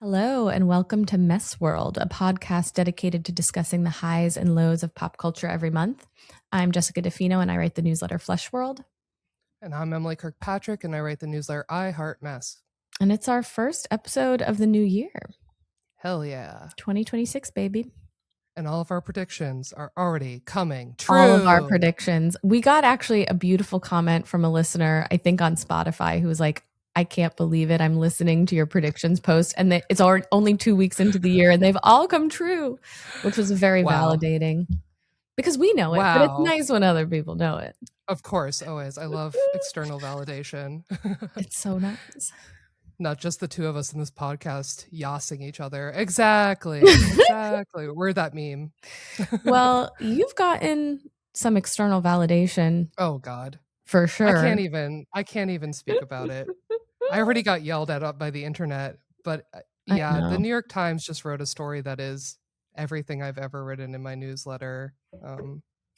Hello, and welcome to Mess World, a podcast dedicated to discussing the highs and lows of pop culture every month. I'm Jessica DeFino, and I write the newsletter Flesh World. And I'm Emily Kirkpatrick, and I write the newsletter I Heart Mess. And it's our first episode of the new year. Hell yeah. 2026, baby. And all of our predictions are already coming true. All of our predictions. We got actually a beautiful comment from a listener, I think on Spotify, who was like, I can't believe it. I'm listening to your predictions post, and it's already only 2 weeks into the year, and they've all come true, which was very validating. Because we know it, but it's nice when other people know it. Of course, always. I love external validation. It's so nice. Not just the two of us in this podcast yossing each other. Exactly. Exactly. We're that meme. Well, you've gotten some external validation. Oh, God. For sure. I can't even speak about it. I already got yelled at by the internet. But yeah, the New York Times just wrote a story that is everything I've ever written in my newsletter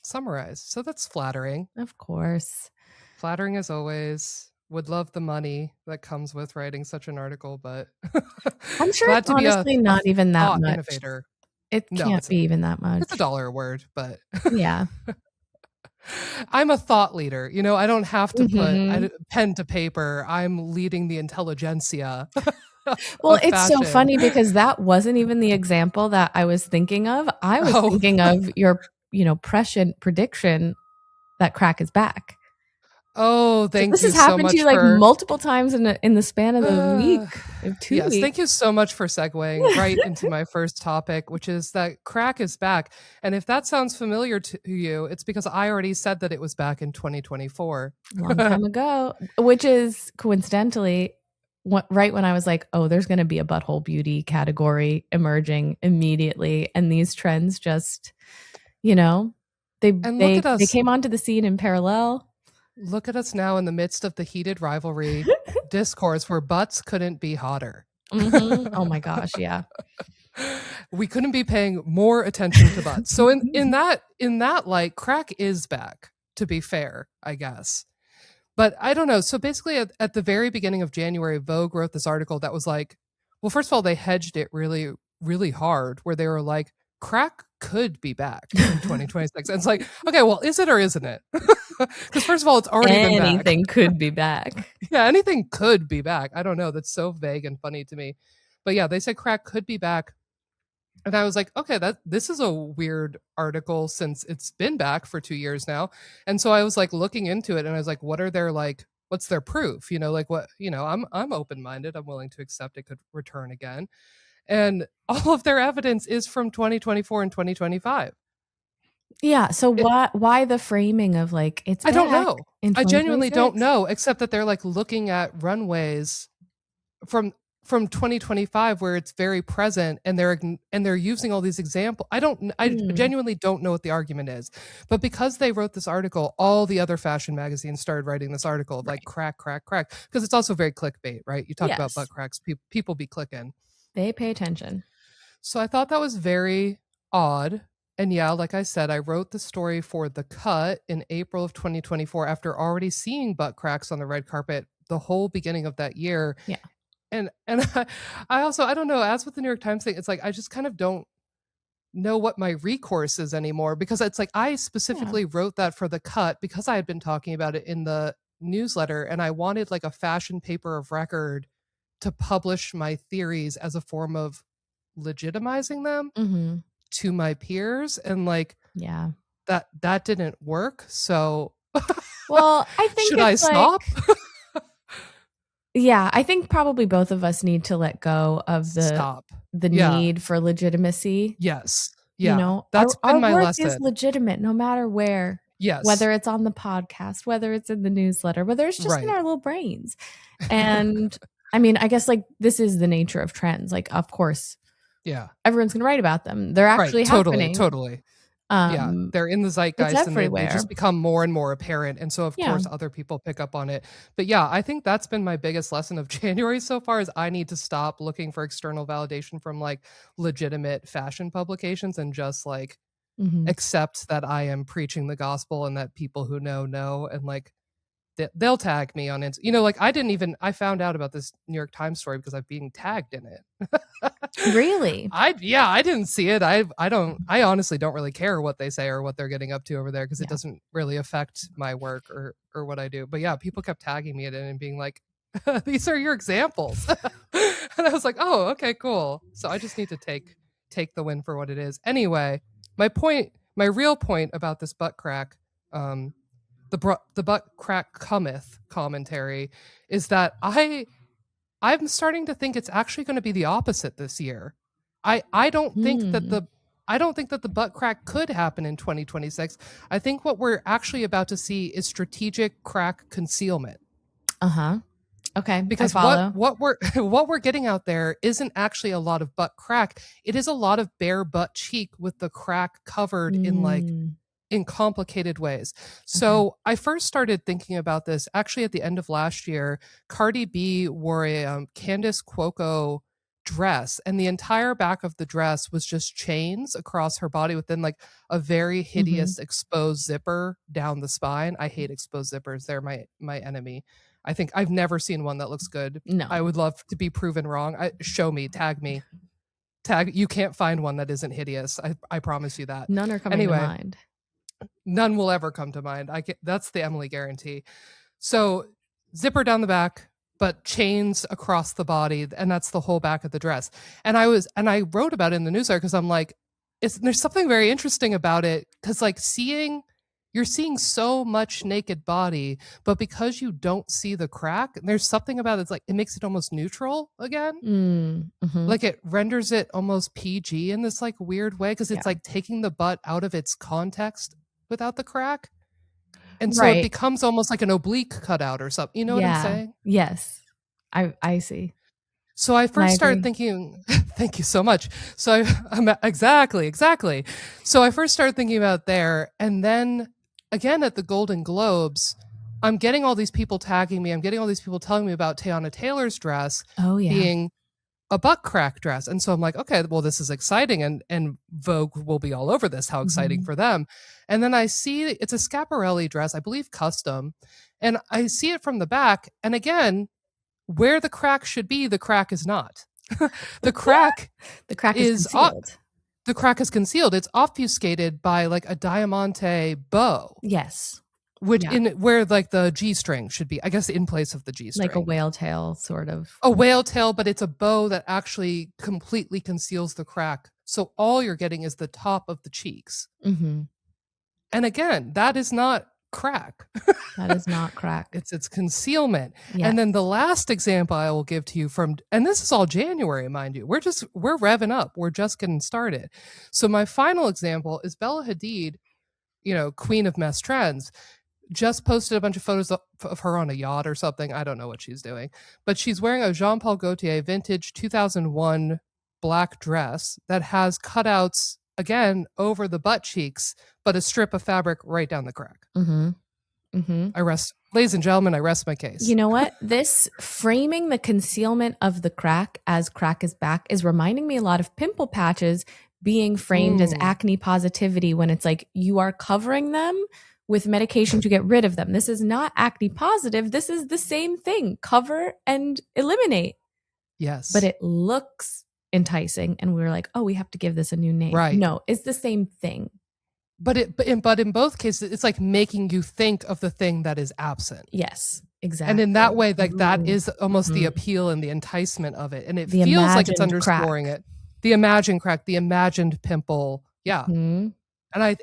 summarized. So that's flattering. Of course. Flattering as always. Would love the money that comes with writing such an article, but I'm sure it's honestly not even that much. Innovator. It can't be even that much. It's $1 a word, but yeah. I'm a thought leader. You know, I don't have to put pen to paper. I'm leading the intelligentsia. Well, it's so funny because that wasn't even the example that I was thinking of. I was thinking of your, prescient prediction that crack is back. Oh, thank you so much. This has happened to you like multiple times in the span of a week, of 2 weeks. Yes, thank you so much for segueing right into my first topic, which is that crack is back. And if that sounds familiar to you, it's because I already said that it was back in 2024. A long time ago, which is coincidentally right when I was like, oh, there's going to be a butthole beauty category emerging immediately. And these trends just, they came onto the scene in parallel. Look at us now in the midst of the heated rivalry discourse where butts couldn't be hotter. Oh my gosh, yeah. We couldn't be paying more attention to butts. So in that light, crack is back, to be fair, I guess. But I don't know. So basically at the very beginning of January, Vogue wrote this article that was like, well, first of all, they hedged it really, really hard, where they were like, crack could be back in 2026. And it's like, okay, well, is it or isn't it? Because first of all, it's already been back. Anything could be back. Yeah, anything could be back. I don't know. That's so vague and funny to me. But yeah, they said crack could be back. And I was like, okay, this is a weird article since it's been back for 2 years now. And so I was like looking into it and I was like, what's their proof? I'm open-minded. I'm willing to accept it could return again. And all of their evidence is from 2024 and 2025. Yeah. So why the framing of like, it's I don't know. I genuinely don't know, except that they're like looking at runways from 2025 where it's very present and they're using all these examples. I genuinely don't know what the argument is. But because they wrote this article, all the other fashion magazines started writing this article of like crack, because it's also very clickbait, right? You talk about butt cracks, people be clicking. They pay attention. So I thought that was very odd. And yeah, like I said, I wrote the story for The Cut in April of 2024 after already seeing butt cracks on the red carpet the whole beginning of that year. Yeah. And I also, I don't know, as with the New York Times thing, it's like, I just kind of don't know what my recourse is anymore, because it's like, I specifically wrote that for The Cut because I had been talking about it in the newsletter and I wanted like a fashion paper of record to publish my theories as a form of legitimizing them to my peers. And like, that didn't work. So well, I think should I stop? Yeah, I think probably both of us need to let go of the need for legitimacy. Yes. Yeah. That's been my lesson. Our work is legitimate no matter where. Yes. Whether it's on the podcast, whether it's in the newsletter, whether it's just in our little brains. And I mean, I guess like this is the nature of trends. Like, of course, everyone's going to write about them. They're actually happening. Totally. They're in the zeitgeist and they just become more and more apparent. And so, of course, other people pick up on it. But yeah, I think that's been my biggest lesson of January so far is I need to stop looking for external validation from like legitimate fashion publications and just like accept that I am preaching the gospel and that people who know, and like they'll tag me on it. Like I found out about this New York Times story because I'm being tagged in it. Really? I didn't see it. I honestly don't really care what they say or what they're getting up to over there because it doesn't really affect my work or what I do. But yeah, people kept tagging me in it and being like, these are your examples. And I was like, oh, okay, cool. So I just need to take the win for what it is. Anyway, my real point about this butt crack, the butt crack cometh commentary is that I'm starting to think it's actually going to be the opposite this year. I don't think that the butt crack could happen in 2026. I think what we're actually about to see is strategic crack concealment. Okay. Because what we're getting out there isn't actually a lot of butt crack. It is a lot of bare butt cheek with the crack covered in complicated ways. So I first started thinking about this actually at the end of last year. Cardi B wore a Candace Cuoco dress, and the entire back of the dress was just chains across her body within like a very hideous exposed zipper down the spine. I hate exposed zippers. They're my enemy. I think I've never seen one that looks good. No. I would love to be proven wrong. Show me, tag me. You can't find one that isn't hideous. I promise you that. None are coming to mind. None will ever come to mind. That's the Emily guarantee. So zipper down the back, but chains across the body, and that's the whole back of the dress. And I wrote about it in the newsletter because I'm like, there's something very interesting about it because like you're seeing so much naked body, but because you don't see the crack, there's something about it. It's like it makes it almost neutral again. Like it renders it almost PG in this like weird way because it's like taking the butt out of its context without the crack. And so it becomes almost like an oblique cutout or something. You know what I'm saying? Yes. I see. So I first started thinking, thank you so much. So I'm exactly. So I first started thinking about there. And then again at the Golden Globes, I'm getting all these people tagging me. I'm getting all these people telling me about Teyana Taylor's dress being a butt crack dress. And so I'm like, okay, well, this is exciting. And Vogue will be all over this. How exciting for them. And then I see it's a Schiaparelli dress, I believe custom. And I see it from the back. And again, where the crack should be, the crack is not. The crack is concealed. The crack is concealed. It's obfuscated by like a diamante bow. Yes. Where like the G string should be, I guess, in place of the G string. Like a whale tail, sort of. A whale tail, but it's a bow that actually completely conceals the crack. So all you're getting is the top of the cheeks. And again, that is not crack. That is not crack. It's concealment. Yes. And then the last example I will give to you and this is all January, mind you. We're revving up. We're just getting started. So my final example is Bella Hadid, queen of mess trends, just posted a bunch of photos of her on a yacht or something. I don't know what she's doing, but she's wearing a Jean Paul Gaultier vintage 2001 black dress that has cutouts again over the butt cheeks, but a strip of fabric right down the crack. Ladies and gentlemen, I rest my case. You know what? This framing the concealment of the crack as crack is back is reminding me a lot of pimple patches being framed as acne positivity when it's like you are covering them with medication to get rid of them. This is not acne positive. This is the same thing. Cover and eliminate. Yes. But it looks enticing. And we were like, oh, we have to give this a new name. Right. No, it's the same thing. But in both cases, it's like making you think of the thing that is absent. Yes, exactly. And in that way, like that is almost the appeal and the enticement of it. And it feels like it's underscoring it. The imagined crack, the imagined pimple. Yeah. And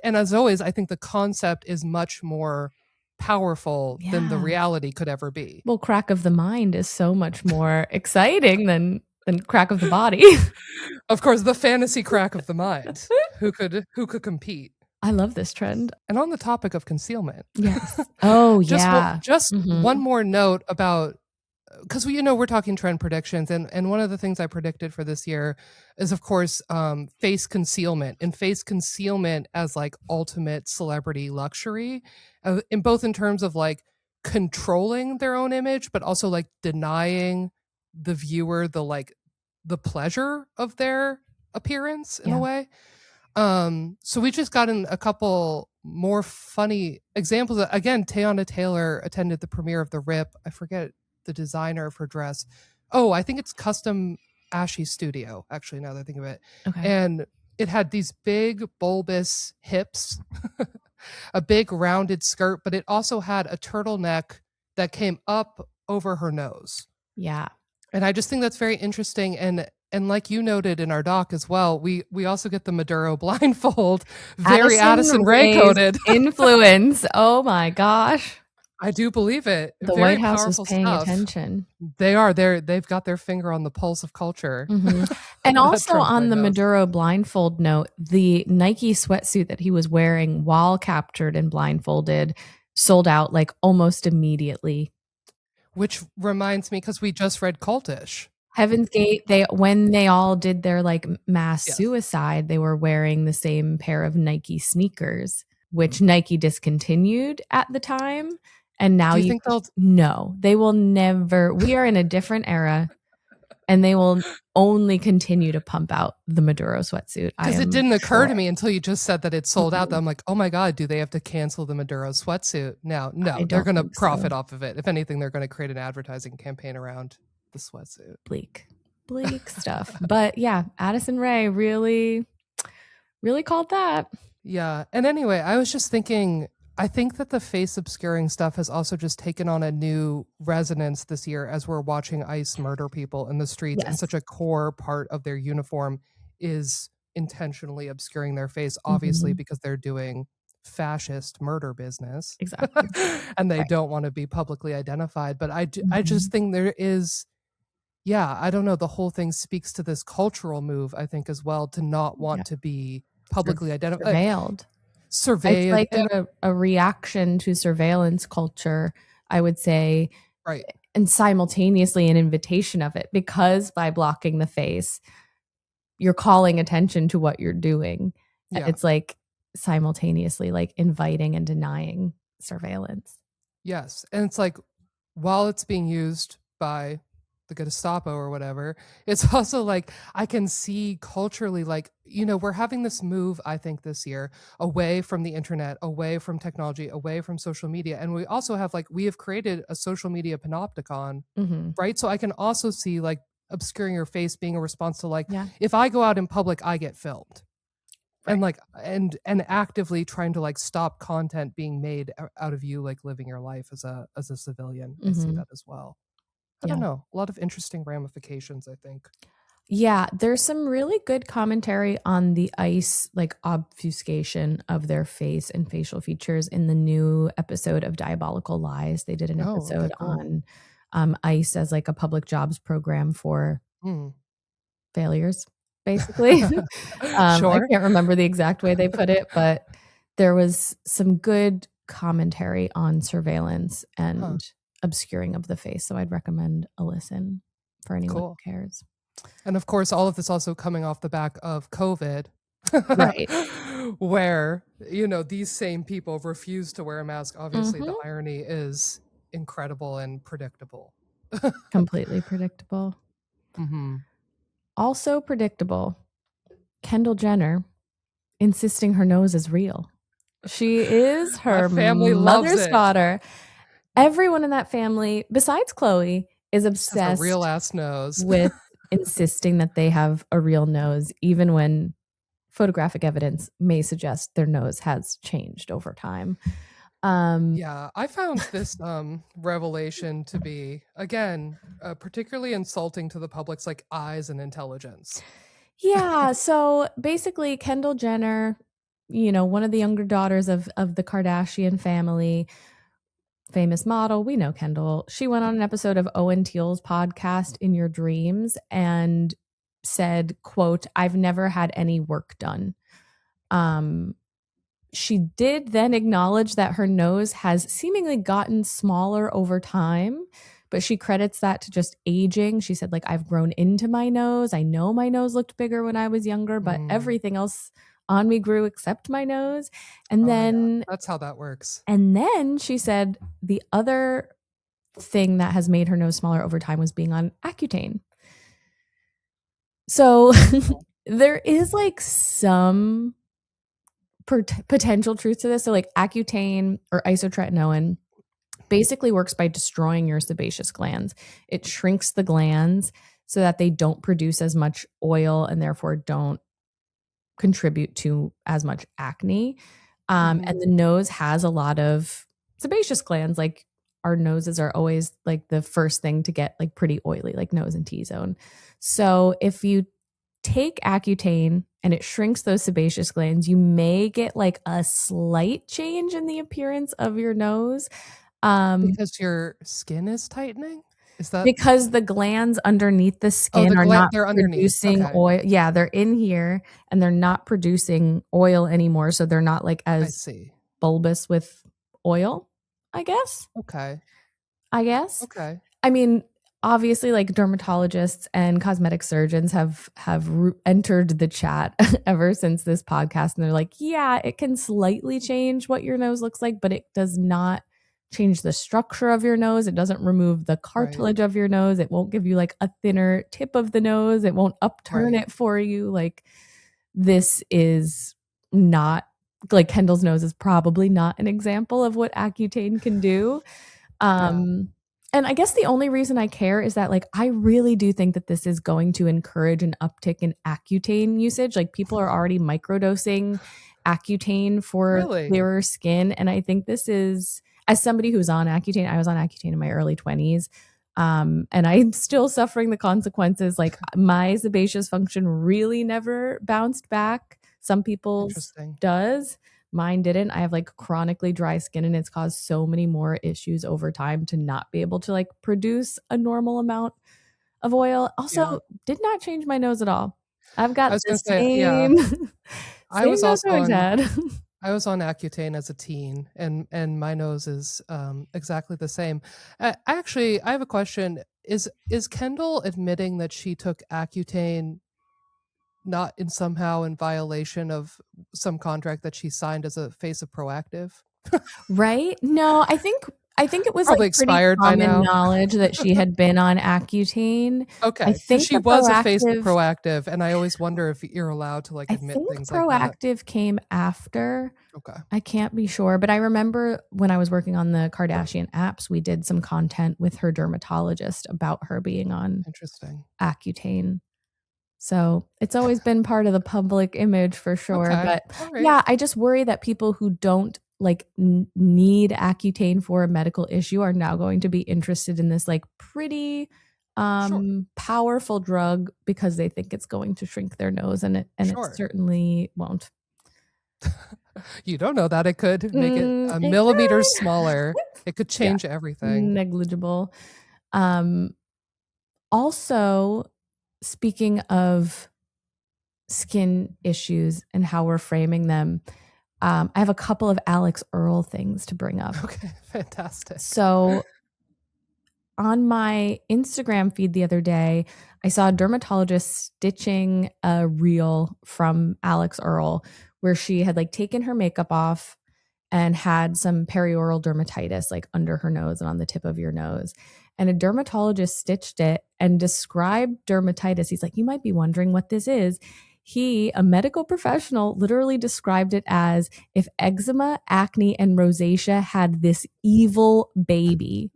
as always, I think the concept is much more powerful than the reality could ever be. Well, crack of the mind is so much more exciting than crack of the body. Of course, the fantasy crack of the mind. Who could compete? I love this trend. And on the topic of concealment. Yes. Oh, Just one more note about, because we're talking trend predictions, and one of the things I predicted for this year is, of course, face concealment, and face concealment as like ultimate celebrity luxury, in terms of like controlling their own image, but also like denying the viewer the pleasure of their appearance in a way. So we just got in a couple more funny examples. Again, Teyana Taylor attended the premiere of The Rip. I forget the designer of her dress. Oh, I think it's Custom Ashy Studio, actually, now that I think of it. Okay. And it had these big bulbous hips, a big rounded skirt, but it also had a turtleneck that came up over her nose. Yeah. And I just think that's very interesting. And like you noted in our doc as well, we also get the Maduro blindfold, very Addison Rae coded influence. Oh my gosh. I do believe it. The very White House was paying stuff. attention. They are. They've got their finger on the pulse of culture. Mm-hmm. And also on the Maduro blindfold note, the Nike sweatsuit that he was wearing while captured and blindfolded sold out like almost immediately. Which reminds me, because we just read Cultish. Heaven's Gate, when they all did their like mass suicide, they were wearing the same pair of Nike sneakers, which Nike discontinued at the time. And now do you think no, they will never. We are in a different era, and they will only continue to pump out the Maduro sweatsuit. Because it didn't occur to me until you just said that it sold out. That I'm like, oh my God, do they have to cancel the Maduro sweatsuit? No, they're going to profit off of it. If anything, they're going to create an advertising campaign around the sweatsuit. Bleak stuff. But yeah, Addison Rae really called that. Yeah. And anyway, I was just thinking, I think that the face obscuring stuff has also just taken on a new resonance this year as we're watching ICE murder people in the streets. Yes. And such a core part of their uniform is intentionally obscuring their face, obviously, because they're doing fascist murder business. Exactly. And they don't want to be publicly identified. But I just think there is, I don't know, the whole thing speaks to this cultural move, I think, as well, to not want to be publicly identified. Surveilled. It's like a reaction to surveillance culture, I would say. Right. And simultaneously an invitation of it, because by blocking the face, you're calling attention to what you're doing. Yeah. It's like simultaneously like inviting and denying surveillance. Yes. And it's like, while it's being used by the Gestapo or whatever, it's also like, I can see culturally, like, we're having this move, I think, this year away from the internet, away from technology, away from social media. And we also have we have created a social media panopticon, right? So I can also see like obscuring your face being a response to if I go out in public, I get filmed. Right. And and actively trying to stop content being made out of you, living your life as a civilian. I see that as well. I don't know. A lot of interesting ramifications, I think. Yeah, there's some really good commentary on the ICE obfuscation of their face and facial features in the new episode of Diabolical Lies. They did an episode on ICE as a public jobs program for failures, basically. Sure. I can't remember the exact way they put it, but there was some good commentary on surveillance and obscuring of the face. So I'd recommend a listen for anyone who cares. And of course, all of this also coming off the back of COVID, right? Where, these same people refuse to wear a mask. Obviously, the irony is incredible and predictable. Completely predictable. Also predictable, Kendall Jenner insisting her nose is real. She is her mother's daughter. Everyone in that family, besides Chloe, is obsessed with a real ass nose with insisting that they have a real nose, even when photographic evidence may suggest their nose has changed over time. I found this revelation to be, again, particularly insulting to the public's eyes and intelligence. Yeah, so basically Kendall Jenner, one of the younger daughters of the Kardashian family, famous model. We know Kendall. She went on an episode of Owen Teal's podcast, In Your Dreams, and said, quote, "I've never had any work done." She did then acknowledge that her nose has seemingly gotten smaller over time, but she credits that to just aging. She said, I've grown into my nose. I know my nose looked bigger when I was younger, but everything else on me grew except my nose. And then that's how that works. And then she said the other thing that has made her nose smaller over time was being on Accutane. So there is some potential truth to this. So like Accutane or isotretinoin basically works by destroying your sebaceous glands. It shrinks the glands so that they don't produce as much oil and therefore don't contribute to as much acne. And the nose has a lot of sebaceous glands. Like our noses are always like the first thing to get like pretty oily, like nose and T-zone. So if you take Accutane and it shrinks those sebaceous glands, you may get like a slight change in the appearance of your nose. Because your skin is tightening? Is that Because the glands underneath the skin are not they're underneath. producing Okay. oil. Yeah, they're in here and they're not producing oil anymore. So they're not like I as see. bulbous with oil, I guess. Okay. I mean, obviously, like dermatologists and cosmetic surgeons have entered the chat ever since this podcast, and they're like, yeah, it can slightly change what your nose looks like, but it does not change the structure of your nose. It doesn't remove the cartilage of your nose. It won't give you like a thinner tip of the nose. It won't upturn it for you. Like this is not like Kendall's nose is probably not an example of what Accutane can do. And I guess the only reason I care is that like I really do think that this is going to encourage an uptick in Accutane usage. Like people are already microdosing Accutane for clearer skin. And I think this is, as somebody who's on Accutane, I was on Accutane in my early 20s. And I'm still suffering the consequences. Like my sebaceous function really never bounced back. Some people's does. Mine didn't. I have like chronically dry skin and it's caused so many more issues over time to not be able to like produce a normal amount of oil. Also, did not change my nose at all. I've got the same, same I was nose also I always had. I was on Accutane as a teen and my nose is exactly the same. I have a question. Is Kendall admitting that she took Accutane not somehow in violation of some contract that she signed as a face of Proactive? Right? No, I think it was probably like pretty expired by common now. knowledge that she had been on Accutane. Okay, I think she was a face of Proactive, and I always wonder if you're allowed to like admit things like that. Proactive came after. Okay, I can't be sure, but I remember when I was working on the Kardashian apps, we did some content with her dermatologist about her being on Accutane. So it's always been part of the public image for sure. But yeah, I just worry that people who don't like need Accutane for a medical issue are now going to be interested in this like pretty powerful drug because they think it's going to shrink their nose, and it certainly won't. You don't know that it could make it a millimeter smaller. It could change everything. Negligible. Also, speaking of skin issues and how we're framing them, I have a couple of Alix Earle things to bring up. Okay, fantastic. So on my Instagram feed the other day, I saw a dermatologist stitching a reel from Alix Earle where she had like taken her makeup off and had some perioral dermatitis like under her nose and on the tip of your nose. And a dermatologist stitched it and described dermatitis. He's like, you might be wondering what this is. He, a medical professional, literally described it as if eczema, acne, and rosacea had this evil baby.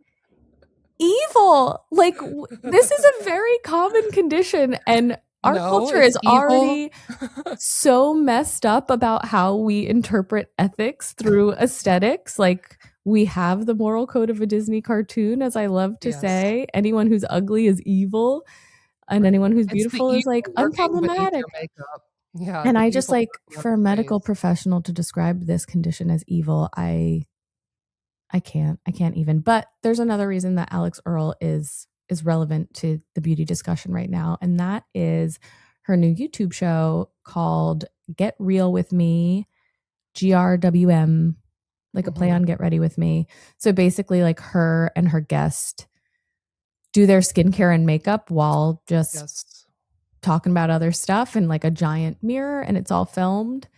Evil! Like, this is a very common condition, and our culture is already so messed up about how we interpret ethics through aesthetics. Like, we have the moral code of a Disney cartoon, as I love to say. Anyone who's ugly is evil, and anyone who's beautiful is like unproblematic. Yeah, and I just like, for a medical professional to describe this condition as evil, I can't even. But there's another reason that Alix Earle is relevant to the beauty discussion right now, and that is her new YouTube show called Get Real With Me, GRWM, like a play on Get Ready With Me. So basically like her and her guest do their skincare and makeup while just talking about other stuff in like a giant mirror, and it's all filmed.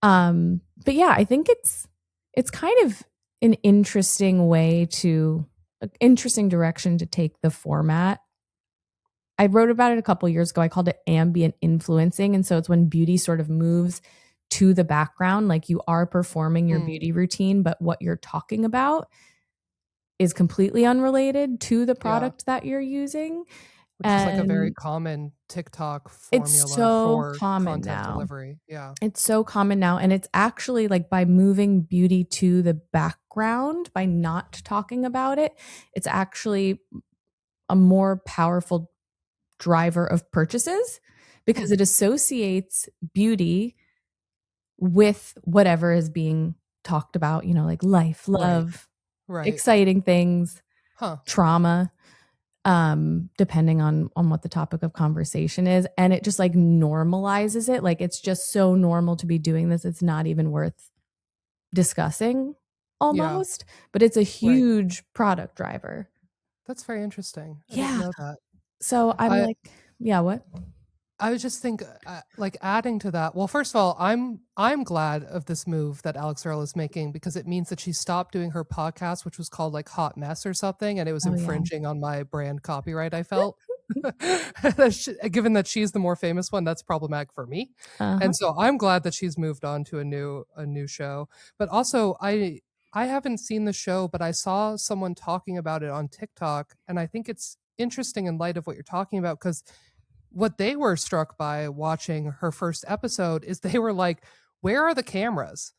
But yeah, I think it's kind of an interesting direction to take the format. I wrote about it a couple years ago. I called it ambient influencing. And so it's when beauty sort of moves to the background, like you are performing your beauty routine, but what you're talking about is completely unrelated to the product that you're using. Which is like a very common TikTok It's formula so for common content now. delivery. Yeah. It's so common now. And it's actually like by moving beauty to the background, by not talking about it, it's actually a more powerful driver of purchases because it associates beauty with whatever is being talked about, you know, like life, love, exciting things, trauma, depending on what the topic of conversation is. And it just like normalizes it. Like it's just so normal to be doing this. It's not even worth discussing almost, but it's a huge product driver. That's very interesting. I didn't know that. So I'm like, yeah, what? I would just think, like adding to that. Well, first of all, I'm glad of this move that Alix Earle is making because it means that she stopped doing her podcast, which was called like Hot Mess or something, and it was infringing on my brand copyright. I felt, given that she's the more famous one, that's problematic for me, and so I'm glad that she's moved on to a new show. But also, I haven't seen the show, but I saw someone talking about it on TikTok, and I think it's interesting in light of what you're talking about because what they were struck by watching her first episode is they were like, where are the cameras?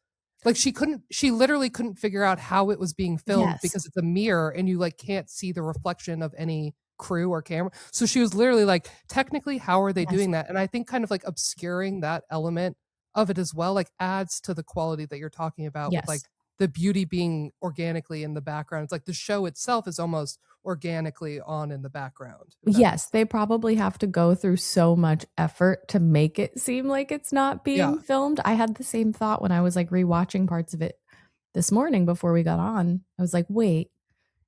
Like she literally couldn't figure out how it was being filmed because it's a mirror and you like can't see the reflection of any crew or camera. So she was literally like, technically, how are they doing that? And I think kind of like obscuring that element of it as well, like adds to the quality that you're talking about with like the beauty being organically in the background. It's like the show itself is almost organically on in the background. Yes, they probably have to go through so much effort to make it seem like it's not being filmed. I had the same thought when I was like rewatching parts of it this morning before we got on. I was like, wait,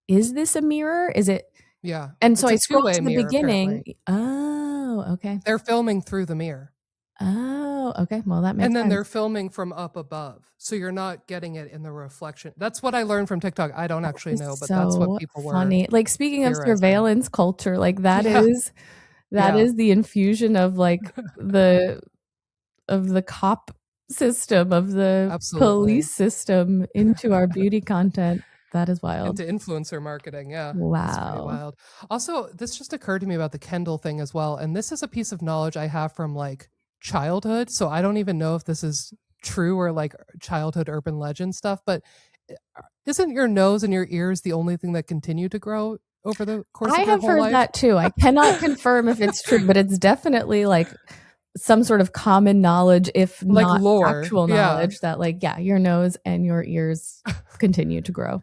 is this a mirror? Is it? Yeah. And so I scrolled to the beginning. Apparently. Oh, okay. They're filming through the mirror. Oh, okay. Well, that makes sense. And then they're filming from up above. So you're not getting it in the reflection. That's what I learned from TikTok. I don't actually know, but that's what people were funny. Like speaking of surveillance culture, like that is the infusion of like the cop system, of the police system into our beauty content. That is wild. Into influencer marketing, yeah. Wow. It's pretty wild. Also, this just occurred to me about the Kendall thing as well. And this is a piece of knowledge I have from like childhood, so I don't even know if this is true or like childhood urban legend stuff, but isn't your nose and your ears the only thing that continue to grow over the course of your whole life? I have heard that too. I cannot confirm if it's true, but it's definitely like some sort of common knowledge, if like not lore, actual knowledge, that like, your nose and your ears continue to grow.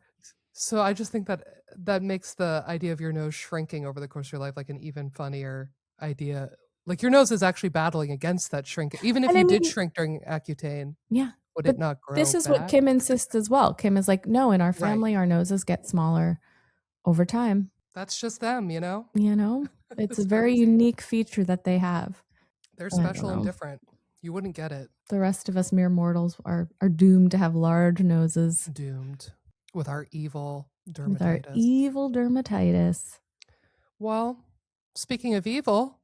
So I just think that makes the idea of your nose shrinking over the course of your life like an even funnier idea. Like your nose is actually battling against that shrink. Even if you did shrink during Accutane, would it not grow? This is what Kim insists as well. Kim is like, no, in our family, our noses get smaller over time. That's just them, you know? You know, it's a very unique feature that they have. They're special and different. You wouldn't get it. The rest of us mere mortals are doomed to have large noses. Doomed. With our evil dermatitis. With our evil dermatitis. Well, speaking of evil...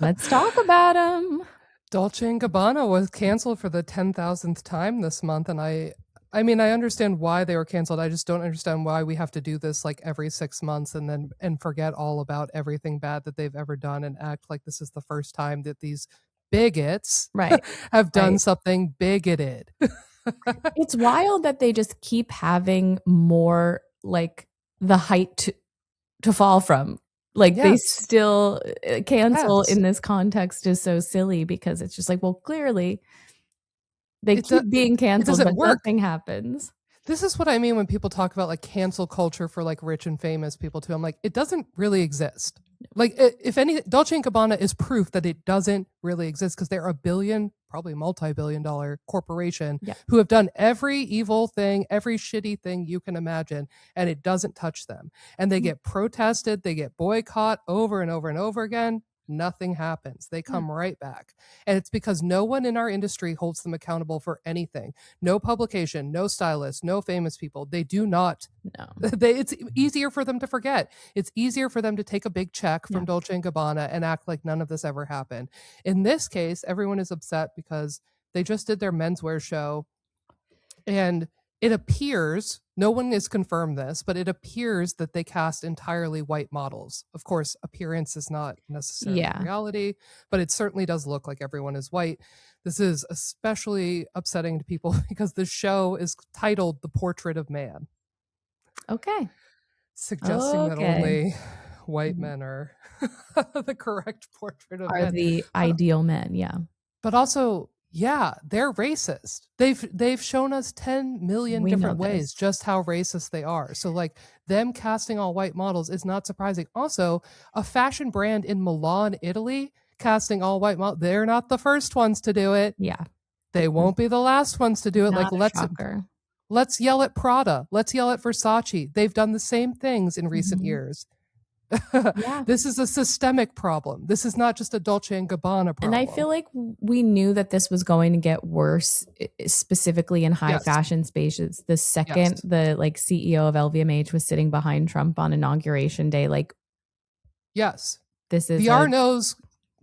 Let's talk about them. Dolce & Gabbana was canceled for the 10,000th time this month. And I mean, I understand why they were canceled. I just don't understand why we have to do this like every 6 months and forget all about everything bad that they've ever done and act like this is the first time that these bigots have done something bigoted. It's wild that they just keep having more like the height to fall from. Like they still cancel in this context is so silly because it's just like, well, clearly they keep being canceled, but nothing happens. This is what I mean when people talk about like cancel culture for like rich and famous people too. I'm like, it doesn't really exist. Like if any, Dolce & Gabbana is proof that it doesn't really exist because they're a billion, probably multi-billion-dollar corporation who have done every evil thing, every shitty thing you can imagine, and it doesn't touch them. And they get protested, they get boycott over and over and over again. Nothing happens. They come right back. And it's because no one in our industry holds them accountable for anything. No publication, no stylist, no famous people. They do not. No. It's easier for them to forget. It's easier for them to take a big check from Dolce & Gabbana and act like none of this ever happened. In this case, everyone is upset because They just did their menswear show, and it appears, no one has confirmed this, but it appears that they cast entirely white models. Of course, appearance is not necessarily Yeah. reality, but it certainly does look like everyone is white. This is especially upsetting to people because the show is titled The Portrait of Man, Okay. suggesting that Okay. only white men are the correct portrait of Are men. the ideal men, yeah. But also, yeah, they're racist. They've shown us 10 million We know different ways this. just how racist they are. So like them casting all white models is not surprising. Also, a fashion brand in Milan, Italy, casting all white models, they're not the first ones to do it. Yeah. They won't be the last ones to do it. Not Like a shocker. let's yell at Prada. Let's yell at Versace. They've done the same things in recent years. Yeah. This is a systemic problem. This is not just a Dolce and Gabbana problem. And I feel like we knew that this was going to get worse, specifically in high fashion spaces. The second the like CEO of LVMH was sitting behind Trump on inauguration day, like, yes, this is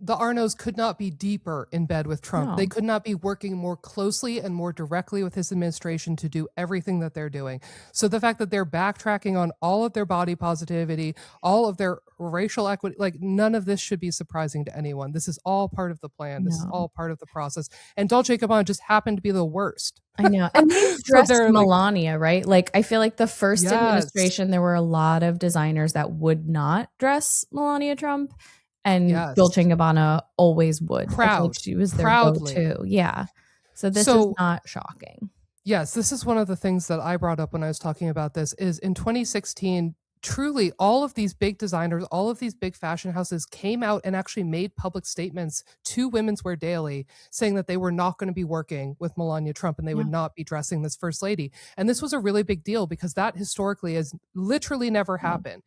the Arnauds could not be deeper in bed with Trump. No. They could not be working more closely and more directly with his administration to do everything that they're doing. So the fact that they're backtracking on all of their body positivity, all of their racial equity, like none of this should be surprising to anyone. This is all part of the plan. This is all part of the process. And Dolce Gabbana just happened to be the worst. I know. And they dressed Melania, right? Like, I feel like the first administration, there were a lot of designers that would not dress Melania Trump. And Dolce & Gabbana always would. Like she was their go-to. Yeah. So this is not shocking. Yes, this is one of the things that I brought up when I was talking about this is in 2016, truly all of these big designers, all of these big fashion houses came out and actually made public statements to Women's Wear Daily saying that they were not going to be working with Melania Trump and they would not be dressing this first lady. And this was a really big deal because that historically has literally never happened.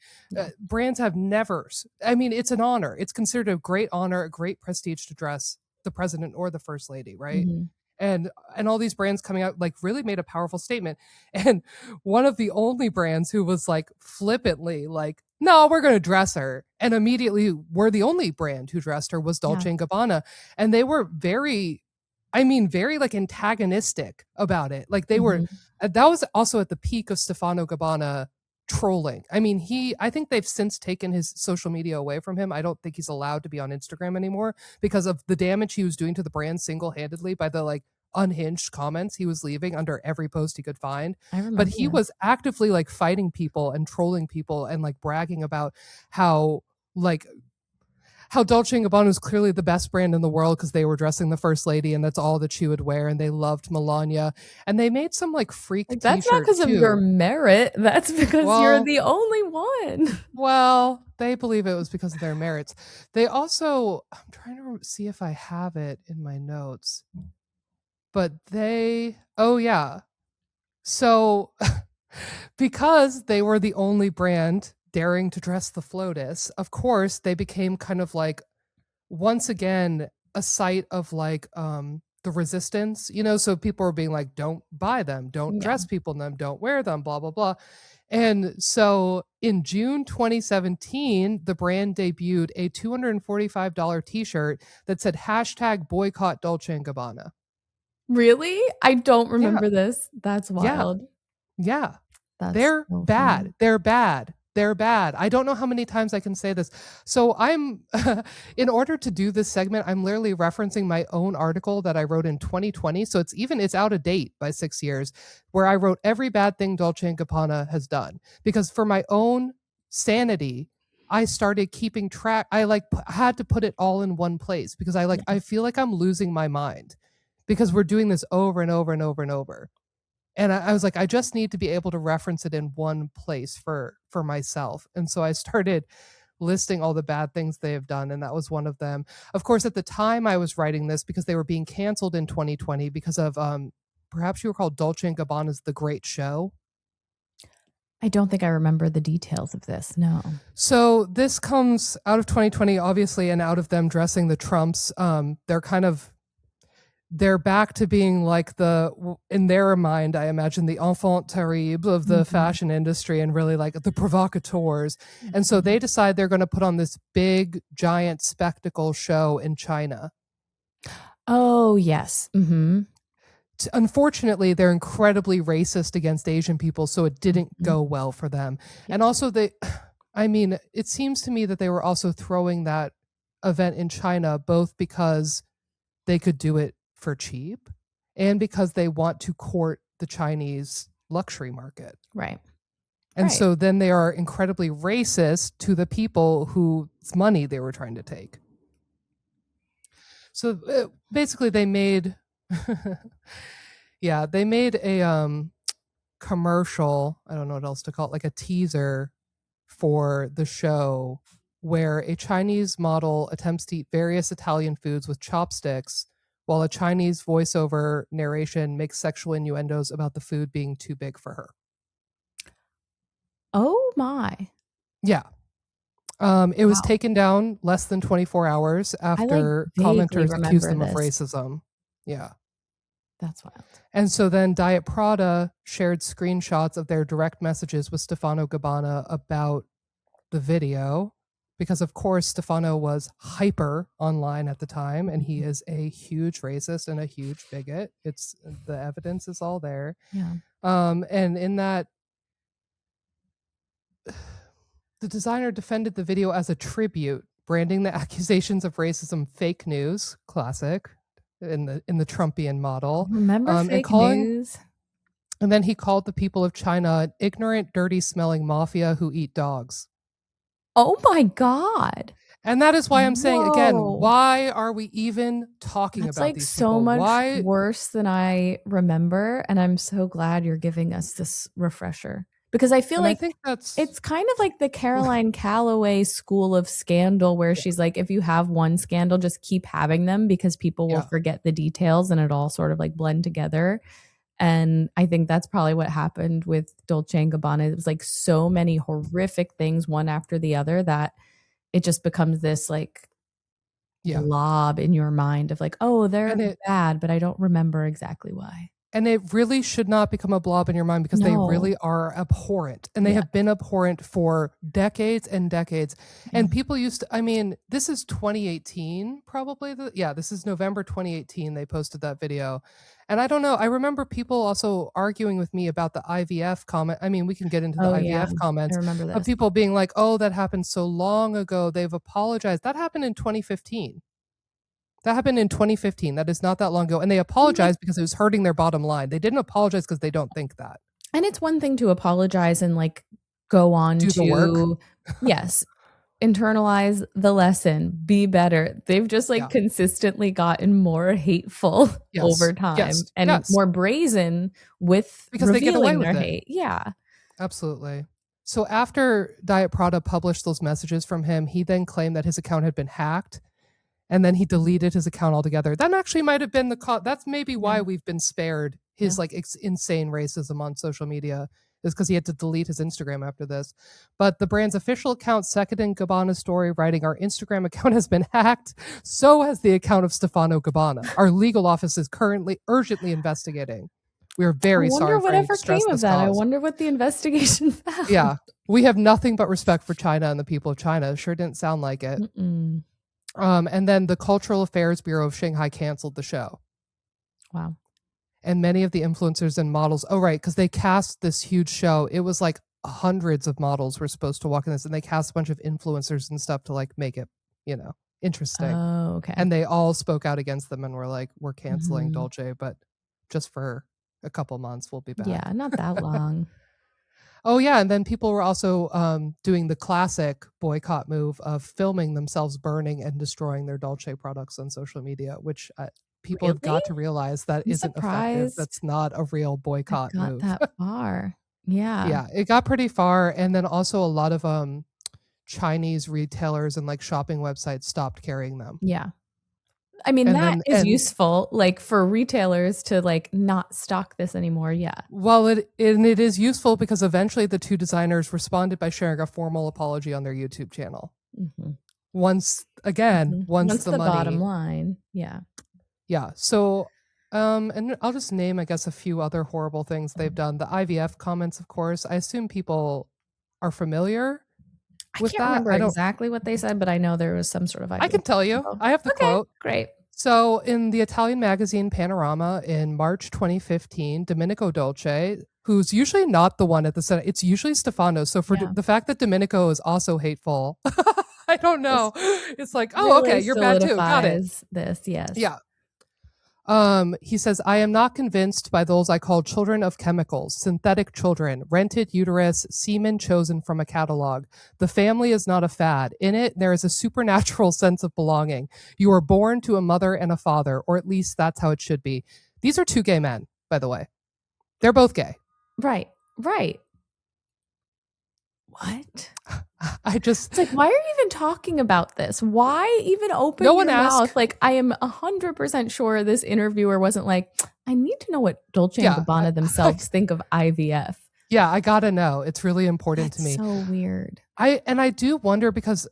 Brands have never, I mean, it's an honor. It's considered a great honor, a great prestige to dress the president or the first lady, right? And all these brands coming out like really made a powerful statement. And one of the only brands who was like flippantly like, no, we're going to dress her. And immediately we're the only brand who dressed her was Dolce & Gabbana. And they were very like antagonistic about it. Like they were, that was also at the peak of Stefano Gabbana trolling. I mean, I think they've since taken his social media away from him. I don't think he's allowed to be on Instagram anymore because of the damage he was doing to the brand single-handedly by the like unhinged comments he was leaving under every post he could find. But he was actively like fighting people and trolling people and like bragging about how Dolce & Gabbana is clearly the best brand in the world because they were dressing the first lady and that's all that she would wear and they loved Melania. And they made some like freak t-shirt that's not because of your merit. That's because you're the only one. Well, they believe it was because of their merits. They also, I'm trying to see if I have it in my notes. But so because they were the only brand daring to dress the FLOTUS, of course, they became kind of like, once again, a site of like the resistance, you know, so people were being like, don't buy them, don't dress people in them, don't wear them, blah, blah, blah. And so in June 2017, the brand debuted a $245 t-shirt that said #boycott Dolce & Gabbana. Really? I don't remember this. That's wild. Yeah. That's They're so bad. funny. They're bad. They're bad. I don't know how many times I can say this. So I'm, in order to do this segment, I'm literally referencing my own article that I wrote in 2020. So it's out of date by 6 years, where I wrote every bad thing Dolce & Gabbana has done. Because for my own sanity, I started keeping track. I had to put it all in one place because I feel like I'm losing my mind because we're doing this over and over and over and over. And I was like, I just need to be able to reference it in one place for myself. And so I started listing all the bad things they have done. And that was one of them. Of course, at the time I was writing this because they were being canceled in 2020 because of, perhaps you were called Dolce & Gabbana's The Great Show. I don't think I remember the details of this. No. So this comes out of 2020, obviously, and out of them dressing the Trumps. They're back to being like in their mind, I imagine, the enfant terrible of the fashion industry and really like the provocateurs. And so they decide they're going to put on this big, giant spectacle show in China. Oh, yes. Mm-hmm. Unfortunately, they're incredibly racist against Asian people, so it didn't Mm-hmm. go well for them. Yeah. And also, I mean, it seems to me that they were also throwing that event in China both because they could do it for cheap and because they want to court the Chinese luxury market. Right. And Right. so then they are incredibly racist to the people whose money they were trying to take. So basically, they made, yeah, they made a commercial. I don't know what else to call it, like a teaser for the show where a Chinese model attempts to eat various Italian foods with chopsticks while a Chinese voiceover narration makes sexual innuendos about the food being too big for her. Oh my. Yeah. It was Wow. taken down less than 24 hours I like after vaguely commenters accused remember them of this. racism. Yeah. That's wild. And so then Diet Prada shared screenshots of their direct messages with Stefano Gabbana about the video because, of course, Stefano was hyper online at the time and he is a huge racist and a huge bigot. It's the evidence is all there. Yeah. And in that, the designer defended the video as a tribute, branding the accusations of racism fake news, classic in the Trumpian model, Remember and fake calling. news? And then he called the people of China an ignorant, dirty smelling mafia who eat dogs. Oh my God. And that is why I'm saying again, Whoa. why are we even talking That's about like these so people? much Why? worse than I remember. And I'm so glad you're giving us this refresher because I feel And I like think that's it's kind of like the Caroline Calloway school of scandal, where she's like, if you have one scandal, just keep having them because people will yeah. forget the details and it all sort of like blend together. And I think that's probably what happened with Dolce and Gabbana. It was like so many horrific things one after the other that it just becomes this like Yeah. blob in your mind of like, oh, they're And it bad, but I don't remember exactly why. and it really should not become a blob in your mind because they No. really are abhorrent and they Yeah. have been abhorrent for decades and decades. Yeah. And people used to, I mean, this is 2018 probably. This is November 2018 they posted that video. And I don't know, I remember people also arguing with me about the IVF comment. I mean, we can get into the Oh, yeah. IVF I comments remember of this. people being like, "Oh, that happened so long ago. They've apologized." That happened in 2015. That happened in 2015. That is not that long ago. And they apologized because it was hurting their bottom line. They didn't apologize because they don't think that. And it's one thing to apologize and like go on Do the work. to, yes, internalize the lesson, be better. They've just like Yeah. consistently gotten more hateful Yes. over time Yes. and Yes. more brazen with Because they get away revealing with their it. hate. Yeah. Absolutely. So after Diet Prada published those messages from him, he then claimed that his account had been hacked and then he deleted his account altogether. That actually might have been that's maybe why Yeah. we've been spared his like insane racism on social media is because he had to delete his Instagram after this. But the brand's official account seconded Gabbana's story, writing, "Our Instagram account has been hacked. So has the account of Stefano Gabbana. Our legal office is currently urgently investigating. We are I very wonder sorry for any whatever distress came of this that. I caused." wonder what the investigation found. Yeah. We have nothing but respect for China and the people of China. Sure didn't sound like it. Mm-mm. And then the Cultural Affairs Bureau of Shanghai canceled the show. Wow. And many of the influencers and models, oh, right, because they cast this huge show. It was like hundreds of models were supposed to walk in this, and they cast a bunch of influencers and stuff to like make it, interesting. Oh, okay. And they all spoke out against them and were like, "We're canceling Mhm. Dolce, but just for a couple months, we'll be back." Yeah, not that long. Oh, yeah. And then people were also doing the classic boycott move of filming themselves burning and destroying their Dolce products on social media, which people have got Really? to realize that I'm isn't effective. surprised That's not a real it boycott got move. that far. Yeah. Yeah, it got pretty far. And then also a lot of Chinese retailers and like shopping websites stopped carrying them. Yeah. I mean, And that then is useful, like for retailers to like not stock this anymore. Yeah. Well, it is useful because eventually the two designers responded by sharing a formal apology on their YouTube channel. Mhm. Once Once the the money, bottom line. Yeah. yeah. So, and I'll just name, I guess, a few other horrible things they've done. The IVF comments, of course. I assume people are familiar I with can't that. remember I don't. exactly what they said, but I know there was some sort of idea. I can tell you. I have the Okay, quote. great. So in the Italian magazine Panorama in March 2015, Domenico Dolce, who's usually not the one at the center, it's usually Stefano. So for Yeah. the fact that Domenico is also hateful, I don't know. This It's like, oh, okay, really you're bad too. Got it. solidifies this. Yes. Yeah. He says, I am not convinced by those I call children of chemicals, synthetic children, rented uterus, semen chosen from a catalog. The family is not a fad. In it, there is a supernatural sense of belonging. You are born to a mother and a father, or at least that's how it should be. These are two gay men, by the way. They're both gay. Right. Right. What? It's like, why are you even talking about this? Why even open no your one mouth? asked. Like, I am 100% sure this interviewer wasn't like, I need to know what Dolce and Gabbana themselves think of IVF. Yeah, I gotta know. It's really important to me. So weird. I do wonder because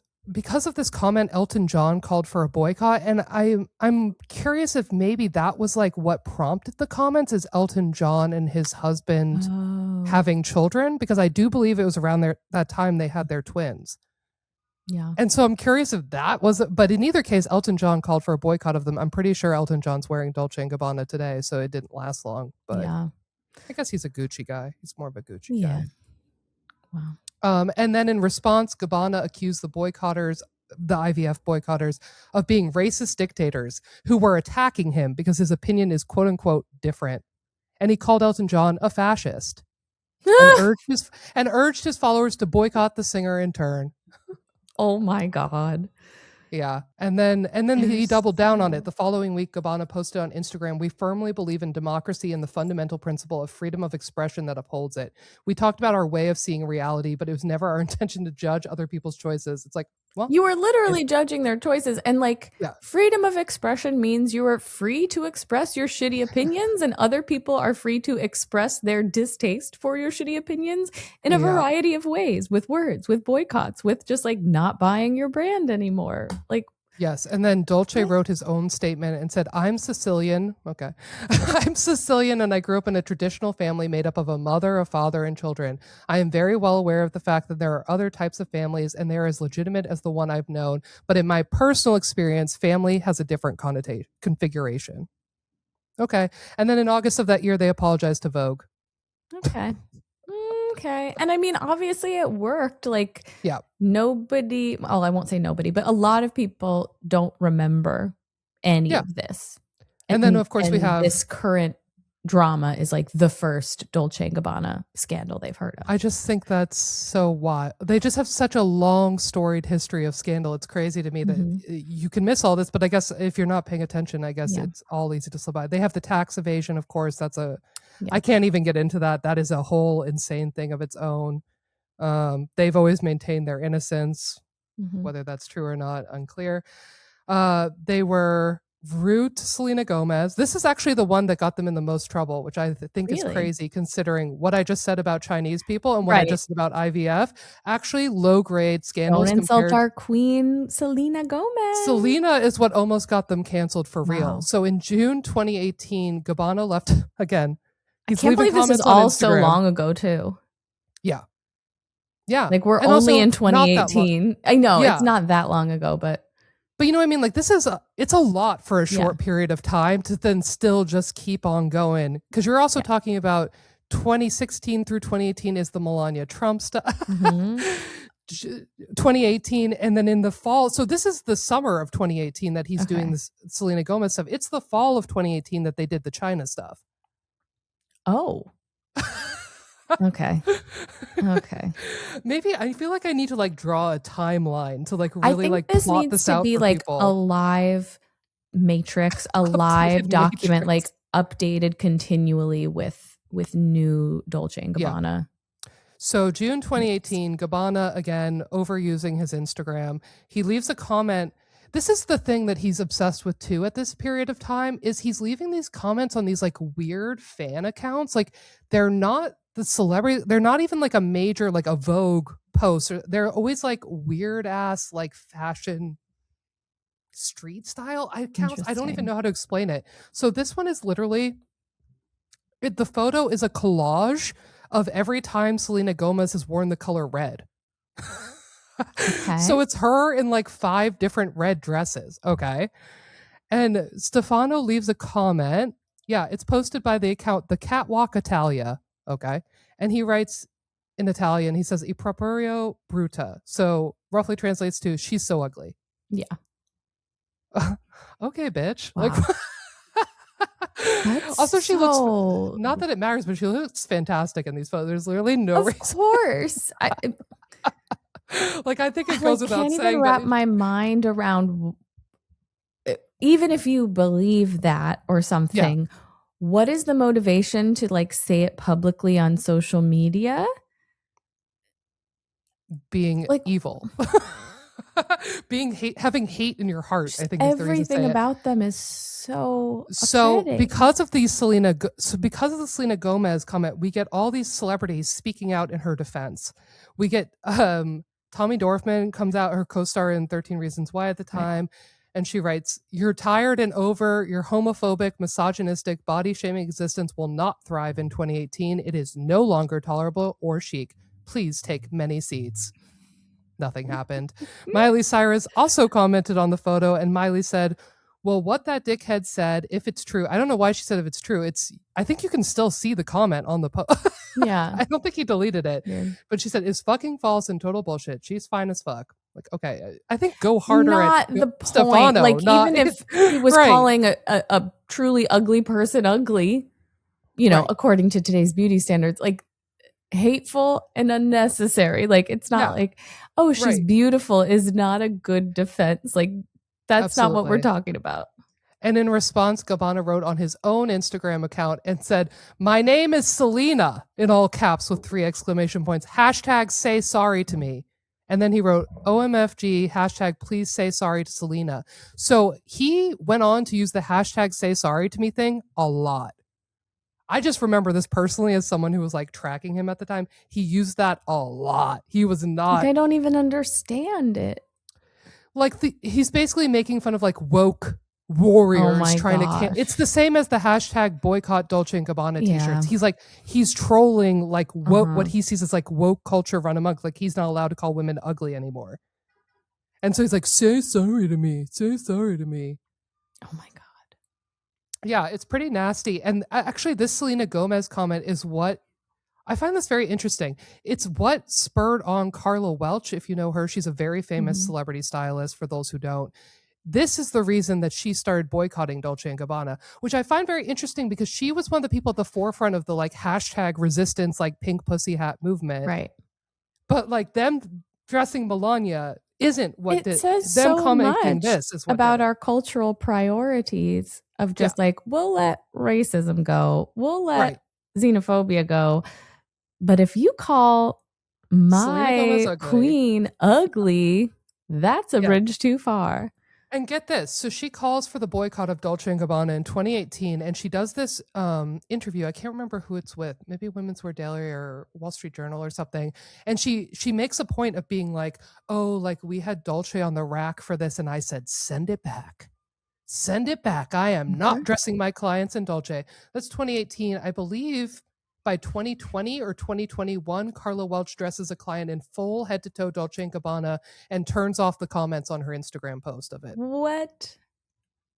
of this comment, Elton John called for a boycott, and I'm curious if maybe that was like what prompted the comments, is Elton John and his husband having children, because I do believe it was around that time they had their twins. Yeah. And so I'm curious if that was it, but in either case, Elton John called for a boycott of them. I'm pretty sure Elton John's wearing Dolce & Gabbana today, so it didn't last long, but yeah. I guess he's a Gucci guy. He's more of a Gucci guy. Wow. And then in response, Gabbana accused the boycotters, the IVF boycotters, of being racist dictators who were attacking him because his opinion is quote unquote different. And he called Elton John a fascist and urged his followers to boycott the singer in turn. Oh my God. Yeah. And then he doubled down on it. The following week, Gabbana posted on Instagram, we firmly believe in democracy and the fundamental principle of freedom of expression that upholds it. We talked about our way of seeing reality, but it was never our intention to judge other people's choices. It's like, well, you were literally judging their choices. And like, freedom of expression means you are free to express your shitty opinions, and other people are free to express their distaste for your shitty opinions in a variety of ways, with words, with boycotts, with just like not buying your brand anymore. Like, yes. And then Dolce wrote his own statement and said, I'm Sicilian. Okay. I'm Sicilian and I grew up in a traditional family made up of a mother, a father, and children. I am very well aware of the fact that there are other types of families and they're as legitimate as the one I've known. But in my personal experience, family has a different configuration. Okay. And then in August of that year, they apologized to Vogue. Okay. Okay. And I mean, obviously it worked. Like, nobody, well, I won't say nobody, but a lot of people don't remember any of this. And then, of course, we have this current drama is like the first Dolce & Gabbana scandal they've heard of. I just think that's so wild. They just have such a long storied history of scandal. It's crazy to me that you can miss all this, but I guess if you're not paying attention, I guess it's all easy to slip by. They have the tax evasion, of course. That's I can't even get into that. That is a whole insane thing of its own. They've always maintained their innocence, whether that's true or not, unclear. They were rude to Selena Gomez. This is actually the one that got them in the most trouble, which I think is crazy considering what I just said about Chinese people and what I just said about IVF. Actually, low-grade scandals. Don't insult our queen, Selena Gomez. Selena is what almost got them canceled for real. So in June 2018, Gabbana left again. I can't believe this is all so long ago, too. Yeah. Yeah. Like, we're only in 2018. I know, it's not that long ago, but you know what I mean? Like, it's a lot for a short period of time to then still just keep on going. Because you're also talking about 2016 through 2018 is the Melania Trump stuff. 2018, and then in the fall. So this is the summer of 2018 that he's doing this Selena Gomez stuff. It's the fall of 2018 that they did the China stuff. Oh. Okay. Maybe I feel like I need to like draw a timeline to like really like this plot needs this to out be for like people. a live matrix, a live document, like updated continually with new Dolce and Gabbana. So June 2018, Gabbana again overusing his Instagram. He leaves a comment. This is the thing that he's obsessed with too at this period of time, is he's leaving these comments on these like weird fan accounts. Like, they're not the celebrity, they're not even like a major, like a Vogue post. They're always like weird ass, like fashion street style accounts. I don't even know how to explain it. So this one is literally, the photo is a collage of every time Selena Gomez has worn the color red. So it's her in like 5 different red dresses. Okay. And Stefano leaves a comment. Yeah, it's posted by the account The Catwalk Italia. Okay. And he writes in Italian, he says, "I proprio brutta." So roughly translates to, "She's so ugly." Yeah. Okay, bitch. Like, Wow. That's also, she looks, so. not that it matters, but she looks fantastic in these photos. There's literally no Of reason. course. Like, I think it I goes without can't even saying wrap that. my mind around, even if you believe that or Yeah, something, what is the motivation to like say it publicly on social media? being Like, evil. Being having hate in your heart, I just think, is the reason to everything say it. about them is so So upsetting. because of the Selena Gomez comment, we get all these celebrities speaking out in her defense. We get Tommy Dorfman comes out, her co-star in 13 Reasons Why at the Right. time, and she writes, "You're tired and over your homophobic, misogynistic, body-shaming existence will not thrive in 2018. It is no longer tolerable or chic. Please take many seats." Nothing happened. Miley Cyrus also commented on the photo, and Miley said, "Well, what that dickhead said, if it's true," I don't know why she said if it's true. I think you can still see the comment on the post. Yeah. I don't think he deleted it. Weird. But she said, "It's fucking false and total bullshit. She's fine as fuck." Like, okay, I think go harder Not at the point. Stefano. Like, Not, even if he was right, calling a truly ugly person ugly, right. according to today's beauty standards, like hateful and unnecessary. Like, it's not Yeah, like, oh, she's right. beautiful is not a good defense. Like, that's not what we're Absolutely. talking about. And in response, Gabbana wrote on his own Instagram account and said, "My name is Selena," in all caps with 3 exclamation points. Hashtag say sorry to me. And then he wrote, "OMFG, hashtag please say sorry to Selena." So he went on to use the hashtag say sorry to me thing a lot. I just remember this personally as someone who was like tracking him at the time. He used that a lot. He was Like, not I don't even understand it. like he's basically making fun of like woke Oh warriors my trying to gosh. it's the same as the hashtag boycott Dolce and Gabbana Yeah. t-shirts. He's trolling like Uh-huh. what he sees as like woke culture run amok. Like he's not allowed to call women ugly anymore. And so he's like, "Say sorry to me. Say sorry to me." Oh my God. Yeah, it's pretty nasty. And actually, this Selena Gomez comment is what I find this very interesting. It's what spurred on Carla Welch. If you know her, she's a very famous celebrity stylist, for those who don't. This is the reason that she started boycotting Dolce and Gabbana, which I find very interesting because she was one of the people at the forefront of the like hashtag resistance, like pink pussy hat movement. Right. But like them dressing Melania isn't what It did says them so commenting much this is what about did it. our cultural priorities of just like, we'll let racism go. We'll let Right. xenophobia go. But if you call Selena Gomez my ugly. queen ugly, that's a Yeah. bridge too far. And get this. So she calls for the boycott of Dolce & Gabbana in 2018, and she does this interview. I can't remember who it's with, maybe Women's Wear Daily or Wall Street Journal or something. And she makes a point of being like, "Oh, like we had Dolce on the rack for this." And I said, "Send it back. Send it back. I am not dressing my clients in Dolce." That's 2018. I believe by 2020 or 2021, Carla Welch dresses a client in full head to toe Dolce & Gabbana and turns off the comments on her Instagram post of it. What?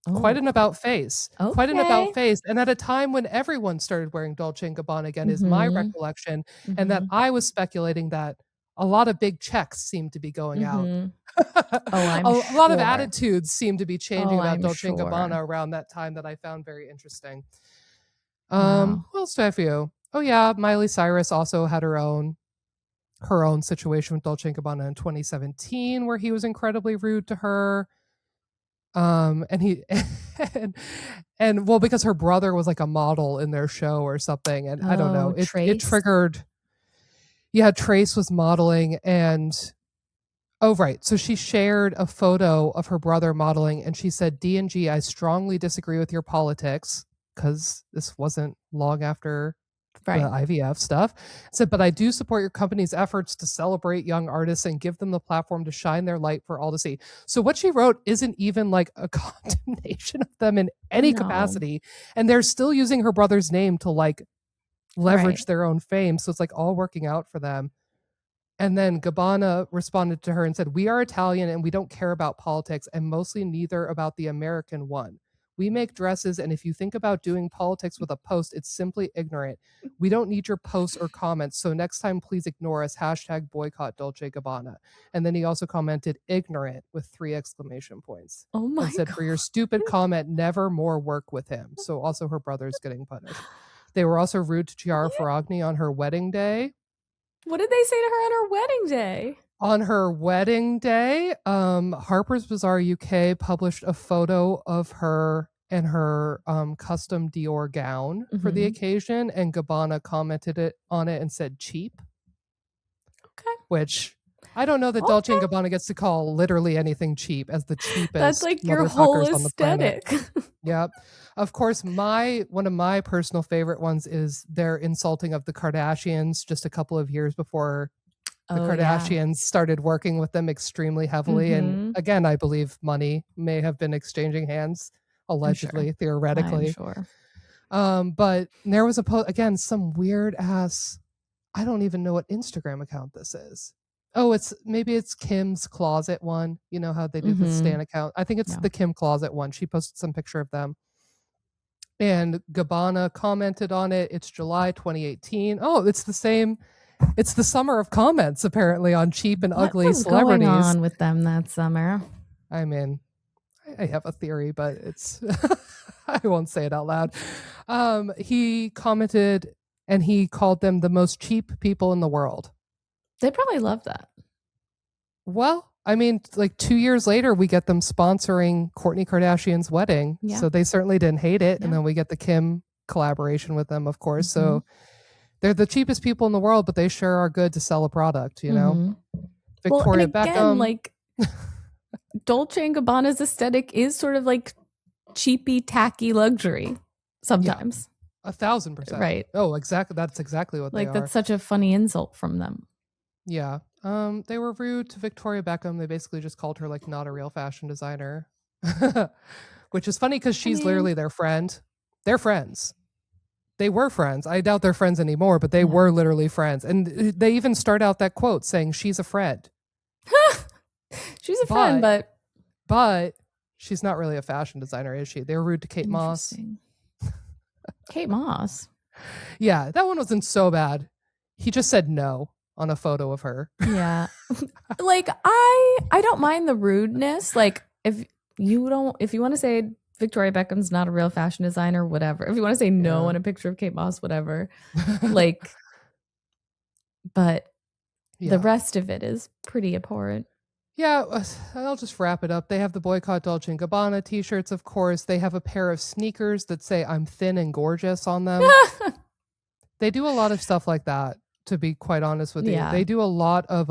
Quite an Oh, about face. Quite an okay. about face. And at a time when everyone started wearing Dolce & Gabbana again is my recollection. And that I was speculating that a lot of big checks seem to be going out. Oh, I'm a lot of sure. attitudes seem to be changing about I'm Dolce & Gabbana sure. around that time that I found very interesting. Wow. Who else do I have for you? Oh yeah, Miley Cyrus also had her own situation with Dolce & Gabbana in 2017 where he was incredibly rude to her. And he and well, because her brother was like a model in their show or something, and I don't know, Oh, it Trace? triggered. Yeah, Trace was modeling, and oh right, so she shared a photo of her brother modeling, and she said, "D&G, I strongly disagree with your politics," because this wasn't long after the IVF stuff. Said, "But I do support your company's efforts to celebrate young artists and give them the platform to shine their light for all to see." So what she wrote isn't even like a condemnation of them in any capacity. And they're still using her brother's name to like leverage their own fame. So it's like all working out for them. And then Gabbana responded to her and said, "We are Italian and we don't care about politics, and mostly neither about the American one. We make dresses, and if you think about doing politics with a post, it's simply ignorant. We don't need your posts or comments, so next time please ignore us. Hashtag boycott Dolce Gabbana." And then he also commented ignorant with 3 exclamation points. Oh my And said, God. "For your stupid comment, never more work with him." So also her brother's getting punished. They were also rude to Chiara Ferragni on her wedding day. What did they say to her on her wedding day? On her wedding day, Harper's Bazaar UK published a photo of her in her custom Dior gown for the occasion, and Gabbana commented on it and said cheap. Okay. Which I don't know that Dolce & Gabbana gets to call literally anything cheap as the cheapest. That's like your whole on the planet. aesthetic. Yep. Of course, one of my personal favorite ones is their insulting of the Kardashians just a couple of years before the Kardashians started working with them extremely heavily. And again, I believe money may have been exchanging hands, allegedly, theoretically. I'm sure. But there was again, some weird ass, I don't even know what Instagram account this is. Oh, maybe it's Kim's Closet one. You know how they did the Stan account? I think it's the Kim Closet one. She posted some picture of them. And Gabbana commented on it. It's July 2018. Oh, it's the same. It's the summer of comments, apparently, on cheap and ugly celebrities. What was going on with them that summer? I mean, I have a theory, but it's I won't say it out loud. He commented and he called them the most cheap people in the world. They probably love that. Well, I mean, like 2 years later, we get them sponsoring Kourtney Kardashian's wedding. Yeah. So they certainly didn't hate it. Yeah. And then we get the Kim collaboration with them, of course. So they're the cheapest people in the world, but they sure are good to sell a product, you know? Victoria Beckham. Like, Dolce & Gabbana's aesthetic is sort of like cheapy, tacky luxury sometimes. Yeah, 1,000%. Right. Oh, exactly. That's exactly what they are. Like, that's such a funny insult from them. Yeah. They were rude to Victoria Beckham. They basically just called her like not a real fashion designer, which is funny because she's literally their friend. They're friends. They were friends. I doubt they're friends anymore, but they were literally friends. And they even start out that quote saying she's a friend. She's a friend, but she's not really a fashion designer, is she? They were rude to Kate Moss. Kate Moss. Yeah, that one wasn't so bad. He just said no on a photo of her. Yeah. Like I don't mind the rudeness. Like if you want to say Victoria Beckham's not a real fashion designer, whatever. If you want to say no on a picture of Kate Moss, whatever. Like, but the rest of it is pretty abhorrent. Yeah, I'll just wrap it up. They have the Boycott Dolce & Gabbana t-shirts, of course. They have a pair of sneakers that say I'm thin and gorgeous on them. They do a lot of stuff like that, to be quite honest with you. They do a lot of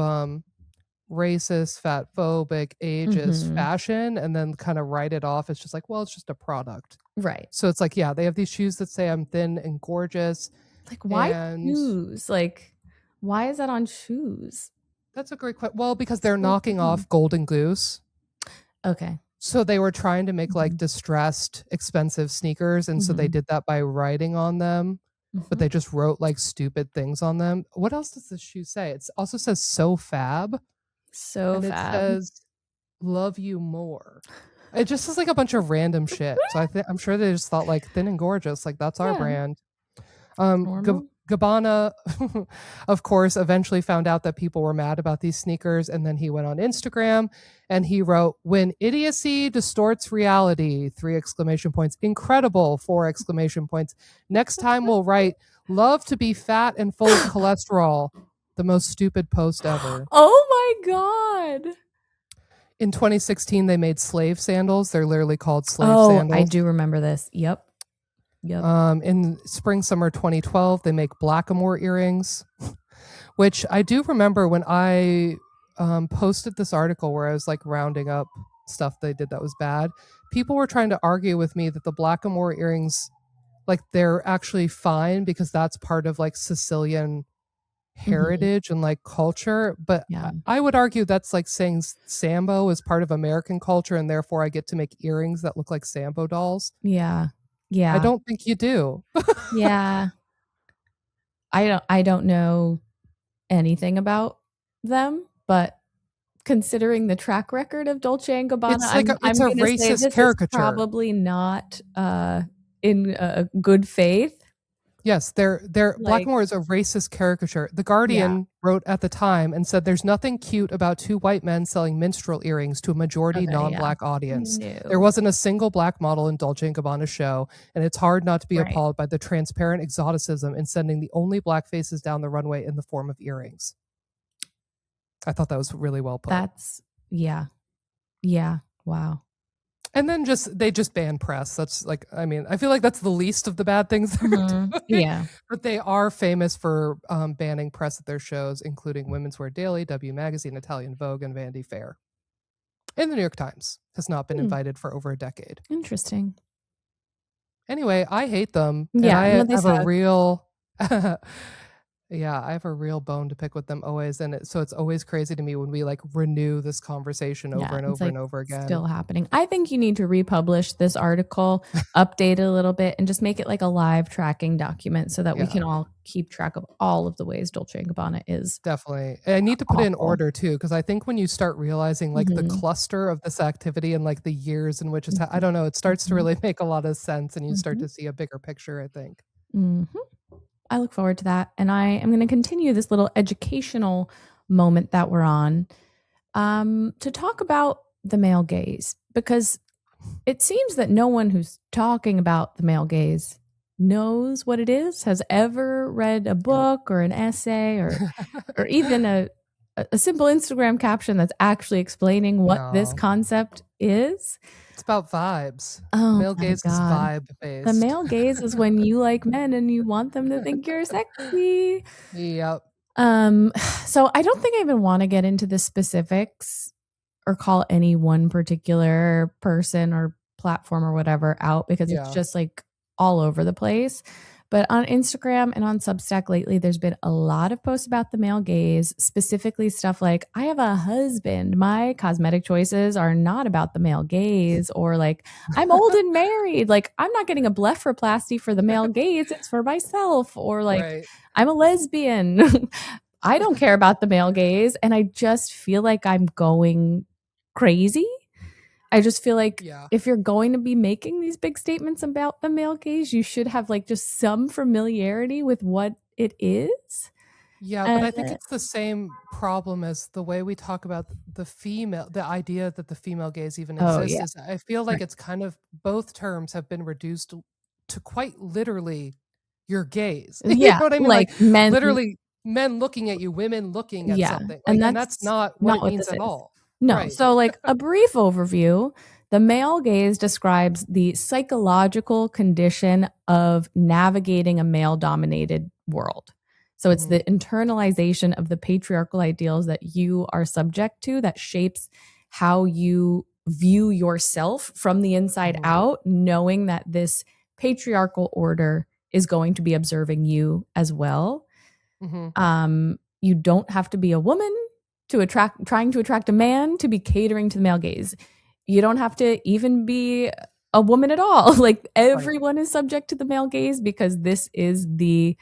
racist, fatphobic, ageist fashion and then kind of write it off. It's just like, well, it's just a product. Right. So it's like, yeah, they have these shoes that say I'm thin and gorgeous. Like, why shoes? Like, why is that on shoes? That's a great question. Well, because they're knocking off Golden Goose. Okay. So they were trying to make like distressed, expensive sneakers. And so they did that by writing on them. But they just wrote like stupid things on them. What else does this shoe say? It also says so fab. So fab. It says love you more. It just is like a bunch of random shit. So I'm sure they just thought like thin and gorgeous, like that's our brand. Gabbana, of course, eventually found out that people were mad about these sneakers, and then he went on Instagram and he wrote, "When idiocy distorts reality, 3 exclamation points, incredible, 4 exclamation points. Next time we'll write, love to be fat and full of cholesterol." The most stupid post ever. Oh my God. In 2016, they made slave sandals. They're literally called slave sandals. I do remember this. Yep. In spring, summer 2012, they make blackamoor earrings, which I do remember when I posted this article where I was like rounding up stuff they did that was bad. People were trying to argue with me that the blackamoor earrings, like they're actually fine because that's part of like Sicilian heritage and like culture. But I would argue that's like saying Sambo is part of American culture and therefore I get to make earrings that look like Sambo dolls. Yeah. I don't think you do. Yeah. I don't know anything about them, but considering the track record of Dolce and Gabbana, It's like I'm it's a gonna say racist this is caricature. probably not in good faith. Yes, they're Like, Blackmore is a racist caricature. The yeah, Guardian wrote at the time and said there's nothing cute about two white men selling minstrel earrings to a majority okay, yeah. non-black audience. There No. wasn't a single black model in Dolce and Gabbana's show, and it's hard not to be Right. appalled by the transparent exoticism in sending the only black faces down the runway in the form of earrings. I thought that was really well put. That's yeah. Yeah. Wow. And then they just ban press. That's like, I mean, I feel like that's the least of the bad things they're Mhm. doing. Yeah. But they are famous for banning press at their shows, including Women's Wear Daily, W Magazine, Italian Vogue, and Vanity Fair. And the New York Times has not been invited for over a decade. Interesting. Anyway, I hate them, and Yeah, I no, they have a suck. real yeah, I have a real bone to pick with them always, and so it's always crazy to me when we like renew this conversation over Yeah, and it's over like and over again. still happening. I think you need to republish this article, update it a little bit, and just make it like a live tracking document so that we Yeah. can all keep track of all of the ways Dolce & Gabbana is Definitely. And I need to put it in awful. order too, because I think when you start realizing like the Mhm. cluster of this activity and like the years in which it's, I Mhm. don't know, it starts to Mhm. really make a lot of sense and you start Mhm. to see a bigger picture, I think. Mhm. I look forward to that. And I am going to continue this little educational moment that we're on to talk about the male gaze, because it seems that no one who's talking about the male gaze knows what it is, has ever read a book or an essay or even a simple Instagram caption that's actually explaining what this No, concept is. it's about vibes. Oh Male my gaze is God. vibe The based. male gaze is when you like men and you want them to think you're sexy. Yep. So I don't think I even want to get into the specifics or call any one particular person or platform or whatever out, because it's Yeah. just like all over the place. But on Instagram and on Substack lately, there's been a lot of posts about the male gaze, specifically stuff like, I have a husband. My cosmetic choices are not about the male gaze, or like, I'm old and married. Like, I'm not getting a blepharoplasty for the male gaze. It's for myself. Or like, Right. I'm a lesbian. I don't care about the male gaze. And I just feel like I'm going crazy. I just feel like Yeah. if you're going to be making these big statements about the male gaze, you should have like just some familiarity with what it is. Yeah, but I think it's the same problem as the way we talk about the idea that the female gaze even Oh, exists yeah. is I feel like Right. it's kind of both terms have been reduced to quite literally your gaze. You Yeah, know what I mean? like Like men. literally men looking at you, women looking at Yeah, something. Like, and and that's that's not what not it what means this at is. all. No. Right. So, like a brief overview, the male gaze describes the psychological condition of navigating a male dominated world. So, it's the internalization of the patriarchal ideals that you are subject to that shapes how you view yourself from the inside out, knowing that this patriarchal order is going to be observing you as well. You don't have to be a woman to trying to attract a man to be catering to the male gaze. You don't have to even be a woman at all. Like everyone is subject to the male gaze because this is the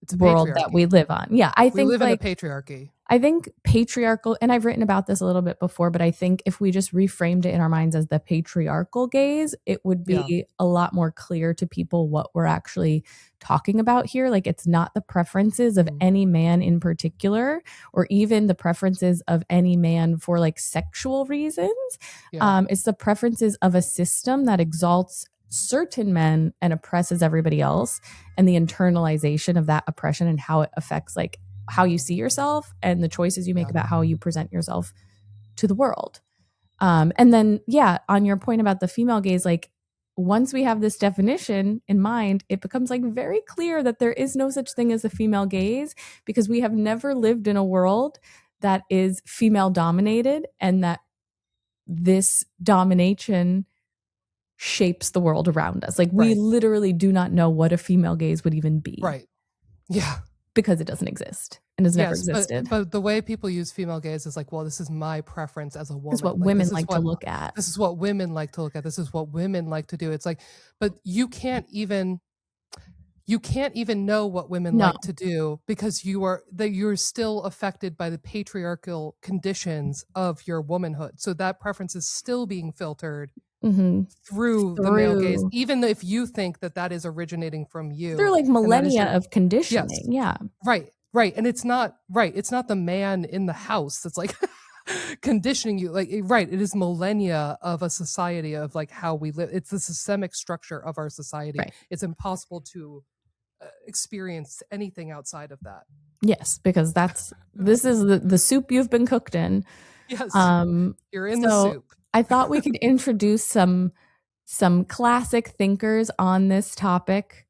It's a world that we patriarchy. live on. Yeah, I We think live in a like patriarchy. I think patriarchal, and I've written about this a little bit before, but I think if we just reframed it in our minds as the patriarchal gaze, it would Yeah. be a lot more clear to people what we're actually talking about here. Like, it's not the preferences of any man in particular, or even the preferences of any man for like sexual reasons. Yeah. It's the preferences of a system that exalts certain men and oppresses everybody else, and the internalization of that oppression and how it affects like how you see yourself and the choices you make about how you present yourself to the world. And then, yeah, on your point about the female gaze, like once we have this definition in mind, it becomes like very clear that there is no such thing as the female gaze, because we have never lived in a world that is female dominated, and that this domination shapes the world around us. Like we literally do not know what a female gaze would even be. Right. Yeah. Because it doesn't exist and has never existed. But the way people use female gaze is like, well, this is my preference as a woman. It's what like, women like to look at. This is what women like to look at. This is what women like to do. It's like, but you can't even you can't even know what women No. like to do because you're still affected by the patriarchal conditions of your womanhood. So that preference is still being filtered through the male gaze, Through even if you think that that is originating from you, like and that is millennia your of yes, conditioning. Yeah. right, and it's not right. It's not the man in the house that's like conditioning you. Like right, it is millennia of a society of like how we live. It's the systemic structure of our society. Right. It's impossible to experience anything outside of that. Yes, because this is the soup you've been cooked in. Yes, you're in the So soup. I thought we could introduce some classic thinkers on this topic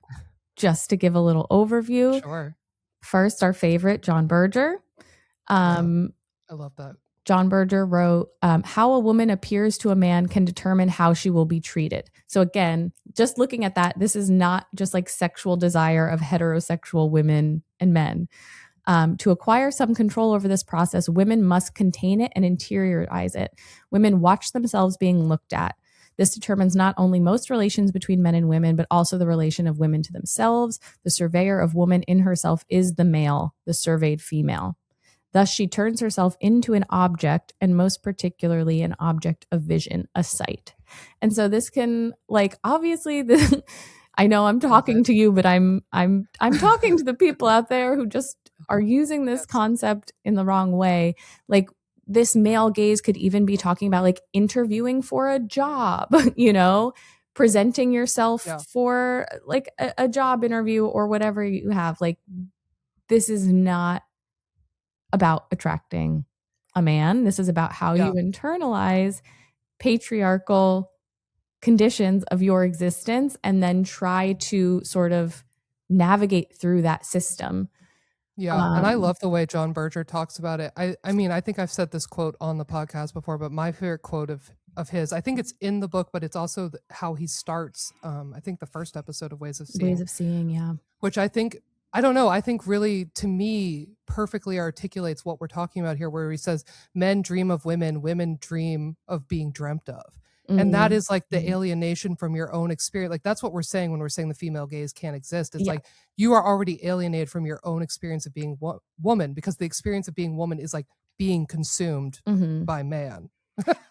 just to give a little overview. Sure. First, our favorite, John Berger. I love that. John Berger wrote, How a woman appears to a man can determine how she will be treated. So again, just looking at that, this is not just like sexual desire of heterosexual women and men. To acquire some control over this process, women must contain it and interiorize it. Women watch themselves being looked at. This determines not only most relations between men and women, but also the relation of women to themselves. The surveyor of woman in herself is the male, the surveyed female. Thus, she turns herself into an object, and most particularly an object of vision, a sight. And so this can, like, obviously, I know I'm talking to you, but I'm talking to the people out there who just are using this concept in the wrong way. Like, this male gaze could even be talking about like interviewing for a job, presenting yourself for like a job interview or whatever you have. Like, this is not about attracting a man. This is about how you internalize patriarchal conditions of your existence and then try to sort of navigate through that system. Yeah, and I love the way John Berger talks about it. I mean, I think I've said this quote on the podcast before, but my favorite quote of his, I think it's in the book, but it's also how he starts, I think the first episode of Ways of Seeing. Yeah. Which I think, I don't know, I think really, to me, perfectly articulates what we're talking about here, where he says, men dream of women, women dream of being dreamt of. And that is like the alienation from your own experience. Like that's what we're saying when we're saying the female gaze can't exist. It's like you are already alienated from your own experience of being woman, because the experience of being woman is like being consumed by man.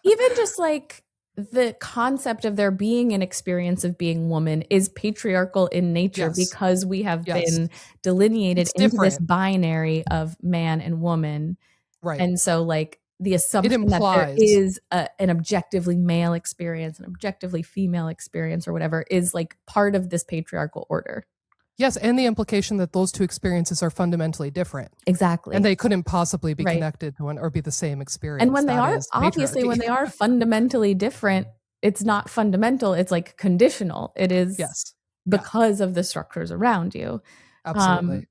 Even just like the concept of there being an experience of being woman is patriarchal in nature because we have been delineated into this binary of man and woman. Right. And so like the assumption that there is an objectively male experience, an objectively female experience or whatever is like part of this patriarchal order. Yes, and the implication that those two experiences are fundamentally different. Exactly. And they couldn't possibly be connected to one or be the same experience. And when they are, obviously, when they are fundamentally different, it's not fundamental, it's like conditional. It is because of the structures around you. Absolutely.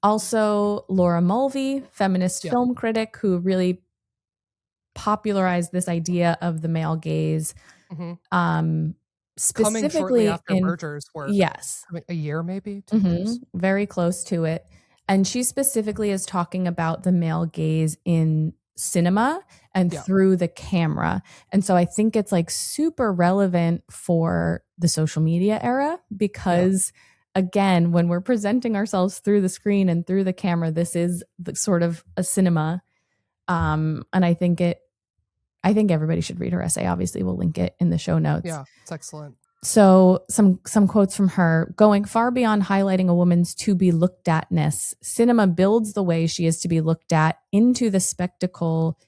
Also, Laura Mulvey, feminist film critic, who really popularized this idea of the male gaze. Specifically coming shortly after Berger's work. Yes. A year, maybe 2 years. Very close to it. And she specifically is talking about the male gaze in cinema and through the camera. And so I think it's like super relevant for the social media era because again, when we're presenting ourselves through the screen and through the camera, this is the sort of a cinema. And I think everybody should read her essay. Obviously, we'll link it in the show notes. Yeah, it's excellent. So some quotes from her. Going far beyond highlighting a woman's to be looked at-ness, cinema builds the way she is to be looked at into the spectacle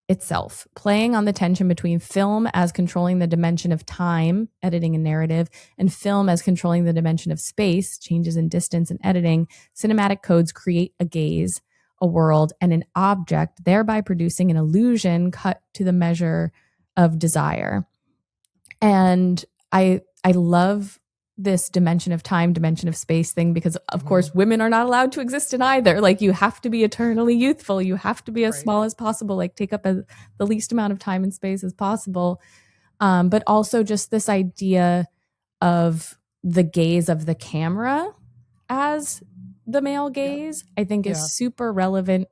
itself, playing on the tension between film as controlling the dimension of time, editing and narrative, and film as controlling the dimension of space, changes in distance and editing. Cinematic codes create a gaze, a world, and an object, thereby producing an illusion cut to the measure of desire. And I love this dimension of time, dimension of space thing, because of course women are not allowed to exist in either. Like you have to be eternally youthful. You have to be as small as possible, like take up the least amount of time and space as possible. But also just this idea of the gaze of the camera as the male gaze, I think is super relevant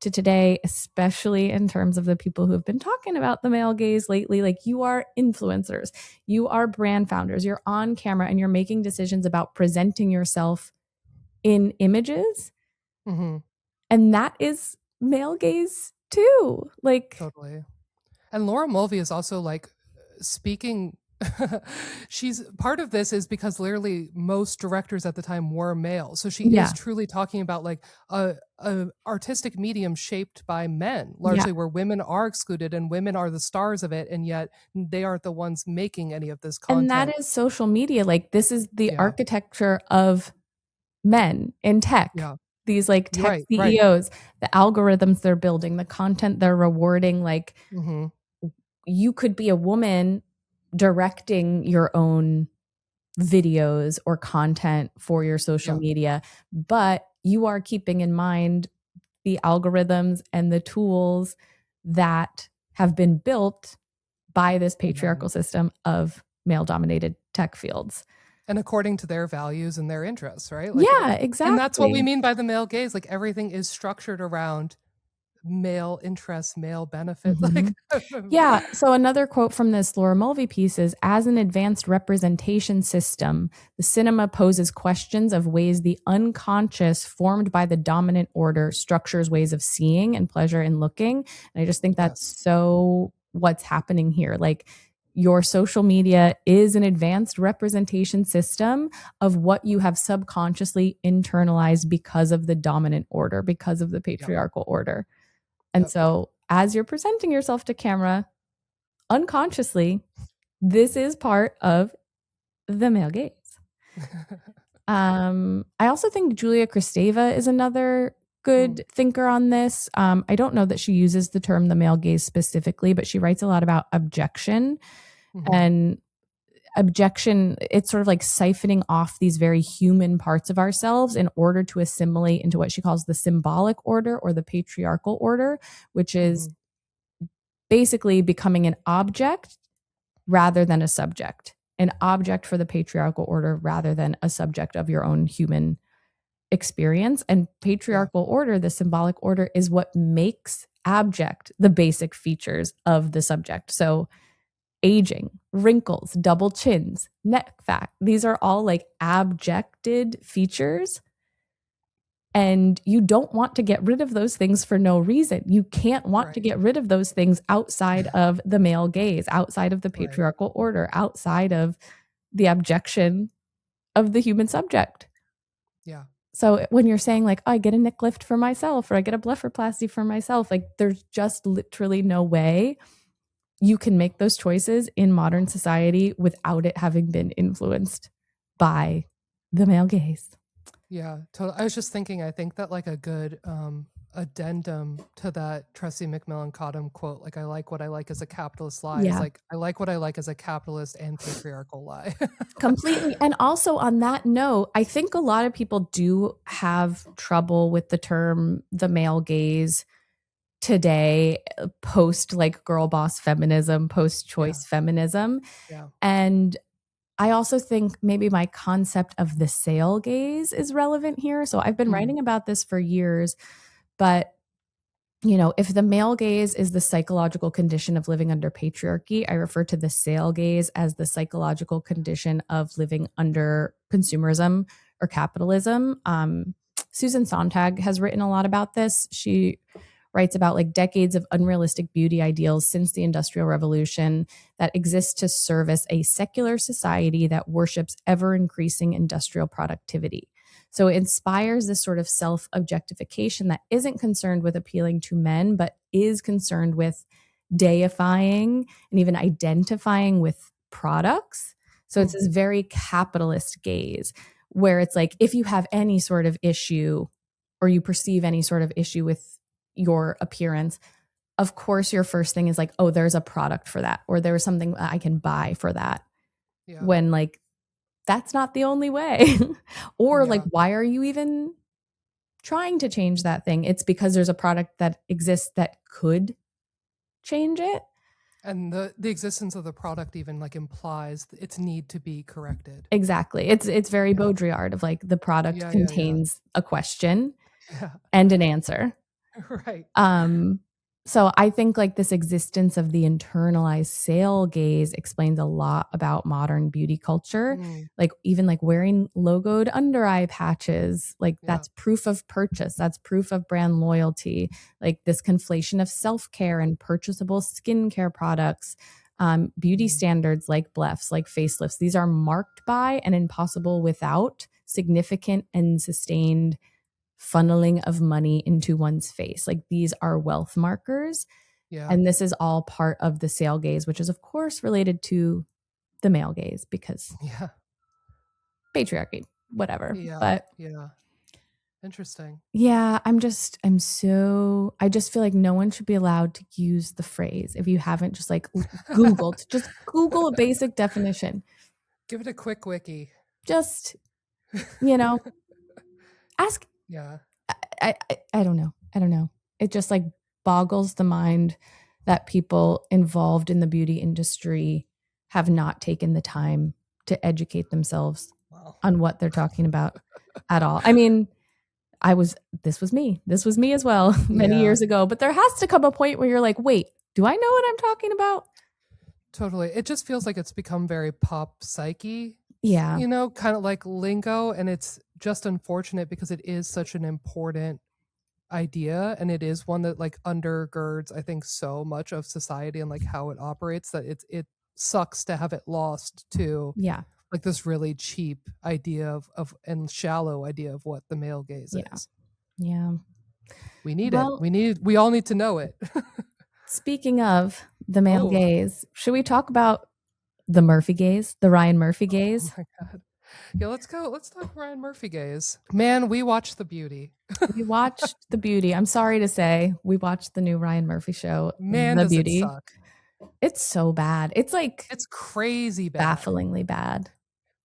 to today, especially in terms of the people who have been talking about the male gaze lately. Like, you are influencers, you are brand founders, you're on camera, and you're making decisions about presenting yourself in images. Mm-hmm. And that is male gaze too. Like, totally. And Laura Mulvey is also like speaking. She's part of this is because literally most directors at the time were male, so she yeah, is truly talking about like a artistic medium shaped by men yeah. largely, where women are excluded and women are the stars of it, and yet they aren't the ones making any of this And content. that is social media. Like, this is the Yeah. architecture of men in tech. Yeah. These like tech Right. CEOs, the algorithms they're building, the content they're rewarding. Like, Mm-hmm. you could be a woman directing your own videos or content for your social Yeah. media, but you are keeping in mind the algorithms and the tools that have been built by this patriarchal system of male dominated tech fields. And according to their values and their interests, right? Like, Yeah, exactly. And that's what we mean by the male gaze. Like, everything is structured around male interests, male benefit. Mm-hmm. Like, yeah. So another quote from this Laura Mulvey piece is, as an advanced representation system, the cinema poses questions of ways the unconscious formed by the dominant order structures ways of seeing and pleasure in looking. And I just think that's so what's happening here. Like, your social media is an advanced representation system of what you have subconsciously internalized because of the dominant order, because of the patriarchal order. And so as you're presenting yourself to camera, unconsciously, this is part of the male gaze. I also think Julia Kristeva is another good thinker on this. I don't know that she uses the term the male gaze specifically, but she writes a lot about objection. And objection, it's sort of like siphoning off these very human parts of ourselves in order to assimilate into what she calls the symbolic order or the patriarchal order, which is basically becoming an object rather than a subject, an object for the patriarchal order rather than a subject of your own human experience. And patriarchal order, the symbolic order, is what makes abject the basic features of the subject. So aging, wrinkles, double chins, neck fat, these are all like abjected features. And you don't want to get rid of those things for no reason. You can't want to get rid of those things outside of the male gaze, outside of the patriarchal order, outside of the abjection of the human subject. Yeah. So when you're saying like, oh, I get a neck lift for myself or I get a blepharoplasty for myself, like, there's just literally no way you can make those choices in modern society without it having been influenced by the male gaze. Yeah, totally. I was just thinking, I think that like a good addendum to that Tressie McMillan Cottom quote, like, I like what I like as a capitalist lie, is like, I like what I like as a capitalist and patriarchal lie. Completely. And also on that note, I think a lot of people do have trouble with the term the male gaze today, post like girl boss feminism, post choice feminism. And I also think maybe my concept of the sale gaze is relevant here. So I've been writing about this for years, but you know, if the male gaze is the psychological condition of living under patriarchy, I refer to the sale gaze as the psychological condition of living under consumerism or capitalism. Susan Sontag has written a lot about this. She writes about like decades of unrealistic beauty ideals since the Industrial Revolution that exist to service a secular society that worships ever increasing industrial productivity. So it inspires this sort of self-objectification that isn't concerned with appealing to men, but is concerned with deifying and even identifying with products. So it's this very capitalist gaze where it's like, if you have any sort of issue or you perceive any sort of issue with your appearance, of course, your first thing is like, oh, there's a product for that, or there's something I can buy for that. When like, that's not the only way. Or like, why are you even trying to change that thing? It's because there's a product that exists that could change it. And the existence of the product even like implies its need to be corrected. Exactly. It's very Baudrillard of like, the product contains a question and an answer. Right. So I think like this existence of the internalized sale gaze explains a lot about modern beauty culture. Mm, Like even like wearing logoed under eye patches, like yeah. that's proof of purchase. That's proof of brand loyalty. Like this conflation of self-care and purchasable skincare products. Beauty Mm, standards like blephs, like facelifts, these are marked by and impossible without significant and sustained funneling of money into one's face. Like these are wealth markers. yeah. And this is all part of the sale gaze, which is, of course, related to the male gaze because Yeah. patriarchy, whatever. Yeah. But Yeah. Interesting. yeah, I just feel like no one should be allowed to use the phrase if you haven't just like Googled, just Google a basic definition. Give it a quick wiki. Just, you know, ask. Yeah. I don't know. I don't know. It just like boggles the mind that people involved in the beauty industry have not taken the time to educate themselves Wow. on what they're talking about at all. I mean, this was me. This was me as well many Yeah. years ago, but there has to come a point where you're like, wait, do I know what I'm talking about? Totally. It just feels like it's become very pop psyche, Yeah. kind of like lingo. And it's just unfortunate because it is such an important idea. And it is one that like undergirds, I think, so much of society and like how it operates that it sucks to have it lost to Yeah. like this really cheap idea of and shallow idea of what the male gaze Yeah. is. Yeah. We need Well, it. We all need to know it. speaking of the male Oh. gaze, should we talk about the Murphy gaze, the Ryan Murphy gaze? Oh my god. Yeah, let's go. Let's talk Ryan Murphy gaze. Man, we watched The Beauty. We watched The Beauty. I'm sorry to say, we watched the new Ryan Murphy show, Man, The does it Beauty. suck. It's so bad. It's like It's crazy bad. bafflingly bad.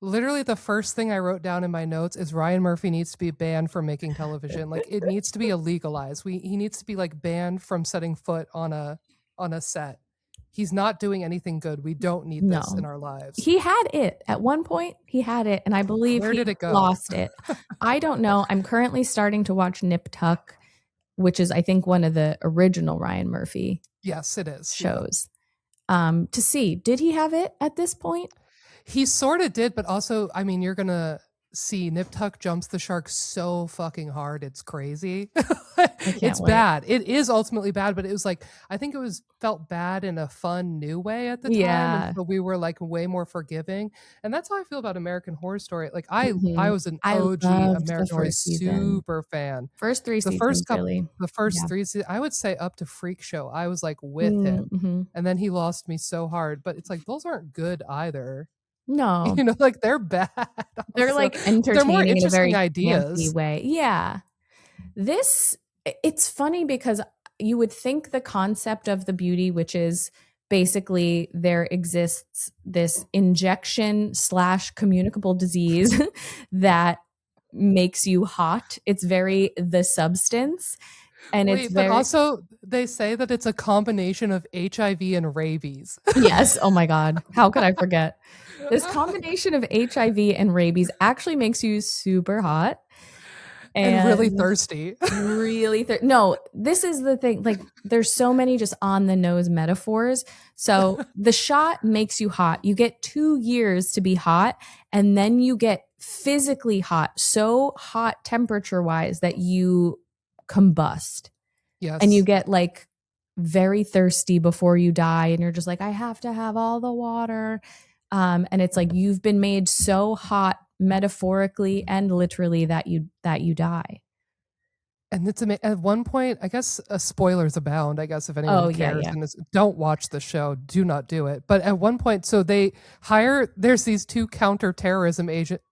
Literally the first thing I wrote down in my notes is Ryan Murphy needs to be banned from making television. Like it needs to be illegalized. He needs to be like banned from setting foot on a set. He's not doing anything good. We don't need this in our lives. He had it at one point. He had it, and I believe Where he did it go? lost it. I don't know. I'm currently starting to watch Nip Tuck, which is I think one of the original Ryan Murphy Yes, it is. shows. To see, did he have it at this point? He sort of did, but also, I mean, you're gonna see Nip Tuck jumps the shark so fucking hard, it's crazy. It's wait. bad. It is ultimately bad, but it was like I think it was felt bad in a fun new way at the time. Yeah. And so we were like way more forgiving. And that's how I feel about American Horror Story. Like I Mhm. was an I OG loved the American Horror first season. super fan. First 3 The seasons, first couple, really. the first Yeah. 3 seasons, I would say up to Freak Show. I was like with him. Mhm. And then he lost me so hard. But it's like those aren't good either. No, Like they're bad. they're also. like They're more entertaining in a very interesting campy ideas. way. Yeah. It's funny because you would think the concept of the beauty, which is basically there exists this injection / communicable disease that makes you hot. It's very the substance. And Wait, it's but very also they say that it's a combination of HIV and rabies. yes. Oh my God. How could I forget? This combination of HIV and rabies actually makes you super hot. And really thirsty. No, this is the thing. Like, there's so many just on the nose metaphors. So the shot makes you hot. You get 2 years to be hot, and then you get physically hot, so hot temperature wise that you combust. Yes. And you get like very thirsty before you die, and you're just like, I have to have all the water. And it's like you've been made so hot metaphorically and literally that you die. And it's at one point, I guess spoilers abound, I guess, if anyone cares. Yeah. And don't watch the show. Do not do it. But at one point, so there's these 2 counterterrorism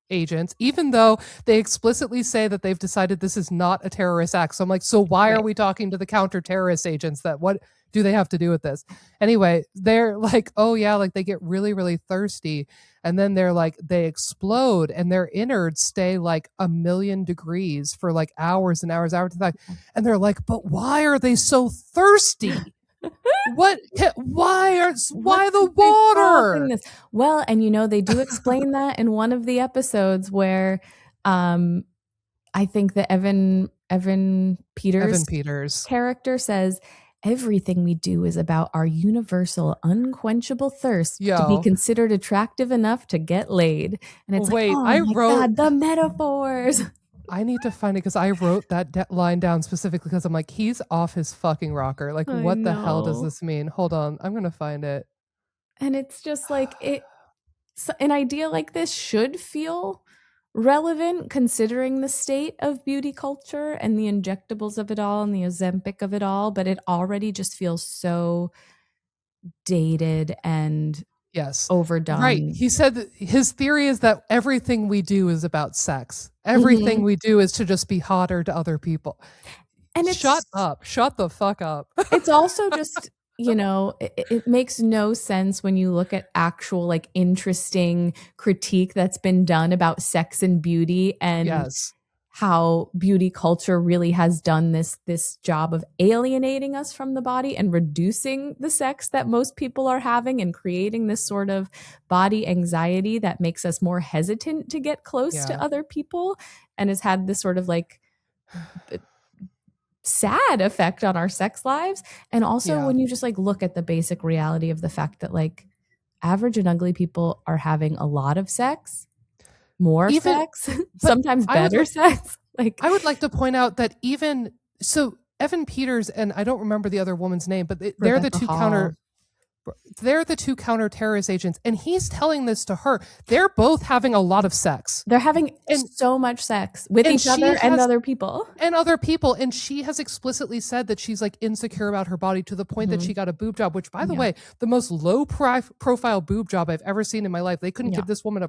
agents, even though they explicitly say that they've decided this is not a terrorist act. So I'm like, so why are we talking to the counter-terrorist agents? What do they have to do with this? Anyway, they're like, oh yeah, like they get really, really thirsty. And then they're like, they explode and their innards stay like 1,000,000 degrees for like hours and hours, hours. And they're like, but why are they so thirsty? Why the water? Well, and they do explain that in one of the episodes where I think that Evan Evan Evan Peters' Peters. character says, everything we do is about our universal, unquenchable thirst to be Yo, considered attractive enough to get laid. And it's like, wait, oh I my wrote, God, the metaphors. I need to find it because I wrote that line down specifically because I'm like, he's off his fucking rocker. Like, I what the hell does know. this mean? Hold on, I'm gonna find it. And it's just like, an idea like this should feel relevant considering the state of beauty culture and the injectables of it all and the Ozempic of it all, but it already just feels so dated and Yes. Right. overdone. He said that his theory is that everything we do is about sex. Everything we do is to just be hotter to other people. And Shut up. Shut the fuck up. It's also just, it makes no sense when you look at actual like interesting critique that's been done about sex and beauty and Yes. how beauty culture really has done this job of alienating us from the body and reducing the sex that most people are having and creating this sort of body anxiety that makes us more hesitant to get close to other people and has had this sort of like sad effect on our sex lives. And also when you just like look at the basic reality of the fact that like average and ugly people are having a lot of sex, more sex, sometimes better sex. Like, I would like to point out that even so, Evan Peters and I don't remember the other woman's name, but they're the two counter-terrorist agents, and he's telling this to her. They're both having a lot of sex. They're having so much sex with each other and other people. And she has explicitly said that she's like insecure about her body to the point that she got a boob job, which, by the way, the most low profile boob job I've ever seen in my life. They couldn't give this woman a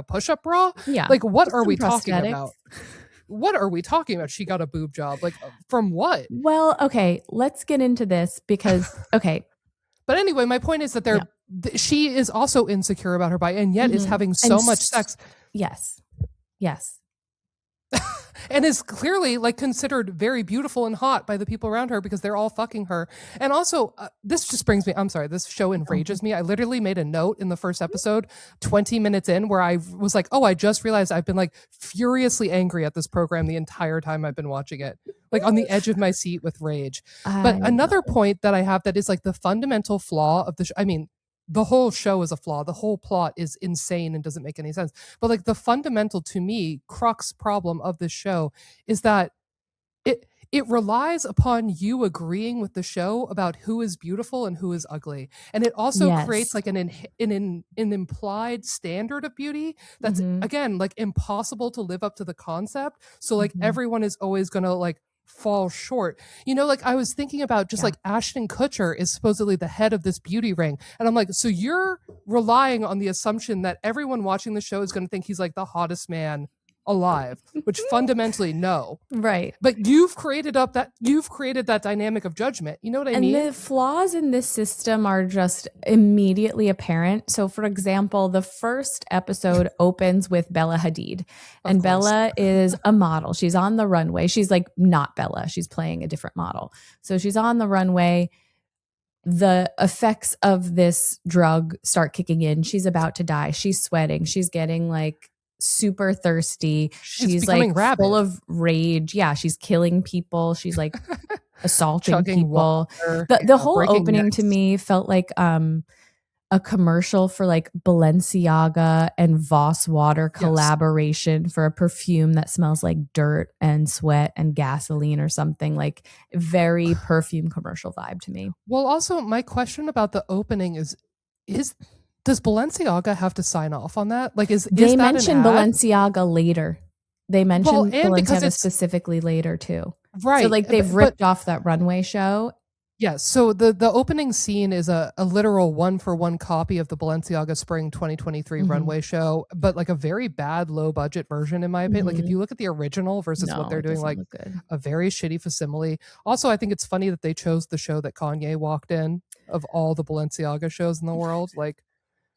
push-up bra. Yeah. Like, what are we talking about? What are we talking about? She got a boob job. Like, from what? Well, okay, let's get into this because, okay. But anyway, my point is that she is also insecure about her body and yet is having so much sex. Yes. Yes. And is clearly like considered very beautiful and hot by the people around her because they're all fucking her. And also, this just brings me, I'm sorry, this show enrages me. I literally made a note in the first episode, 20 minutes in, where I was like, oh, I just realized I've been like furiously angry at this program the entire time I've been watching it, like on the edge of my seat with rage. But another point that I have that is like the fundamental flaw of the show. I mean, the whole show is a flaw. The whole plot is insane and doesn't make any sense. But like the fundamental, to me, crux problem of this show is that it relies upon you agreeing with the show about who is beautiful and who is ugly. And it also creates like an implied standard of beauty that's again like impossible to live up to the concept. So like everyone is always gonna like fall short. Like I was thinking about just like Ashton Kutcher is supposedly the head of this beauty ring. And I'm like, so you're relying on the assumption that everyone watching the show is going to think he's like the hottest man alive, which fundamentally no. Right. But you've created that dynamic of judgment. You know what I mean? And the flaws in this system are just immediately apparent. So for example, the first episode opens with Bella Hadid. And Bella is a model. She's on the runway. She's like not Bella. She's playing a different model. So she's on the runway. The effects of this drug start kicking in. She's about to die. She's sweating. She's getting like super thirsty. She's like rabid. Full of rage. Yeah, she's killing people. She's like assaulting people. The whole opening necks. To me felt like a commercial for like Balenciaga and Voss water collaboration for a perfume that smells like dirt and sweat and gasoline or something. Like very perfume commercial vibe to me. Well, also my question about the opening is does Balenciaga have to sign off on that? Like, they mention Balenciaga later. They mention Balenciaga specifically later too. Right. So like they've ripped off that runway show. Yes. So the opening scene is a literal 1-for-1 copy of the Balenciaga Spring 2023 runway show, but like a very bad low budget version in my opinion. Like if you look at the original versus what they're doing, like a very shitty facsimile. Also, I think it's funny that they chose the show that Kanye walked in of all the Balenciaga shows in the world. Like,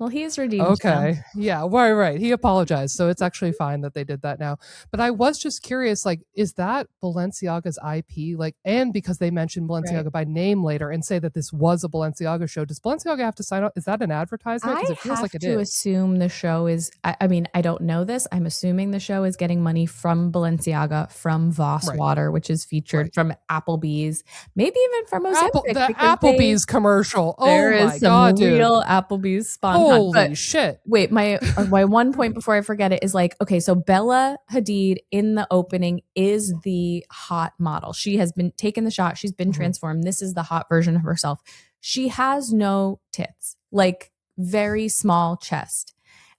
Well, he's redeemed now. Okay. Yeah, right. He apologized, so it's actually fine that they did that now. But I was just curious, like, is that Balenciaga's IP? Like, and because they mentioned Right. Balenciaga by name later and say that this was a Balenciaga show, does Balenciaga have to sign up? Is that an advertisement? Because I it feels have like it to is. assume the show is, I mean, I don't know this. I'm assuming the show is getting money from Balenciaga, from Voss Right. Water, which is featured, Right. from Applebee's, maybe even from Ozempic, The because they, Applebee's commercial. there Oh is my some god, dude. real Applebee's spawn hunt. But Holy shit. wait, my one point before I forget it is like, okay, so Bella Hadid in the opening is the hot model. She has been taken the shot. She's been transformed. This is the hot version of herself. She has no tits, like very small chest.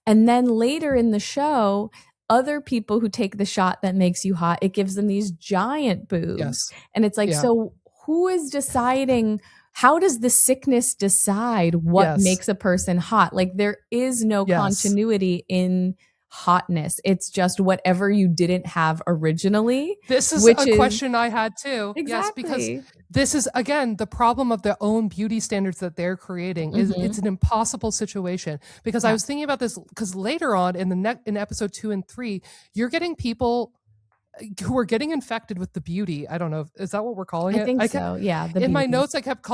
And then later in the show, other people who take the shot that makes you hot, it gives them these giant boobs. Yes. And it's like, Yeah. so who is deciding? How does the sickness decide what Yes. makes a person hot? Like, there is no Yes. continuity in hotness. It's just whatever you didn't have originally. This is which a question I had too. Exactly. Yes, because this is, again, the problem of their own beauty standards that they're creating. Is it's an impossible situation. Because I was thinking about this, because later on in episode 2 and 3, you're getting people who are getting infected with the beauty. I don't know. Is that what we're calling it? I think so. Yeah. In my notes, I kept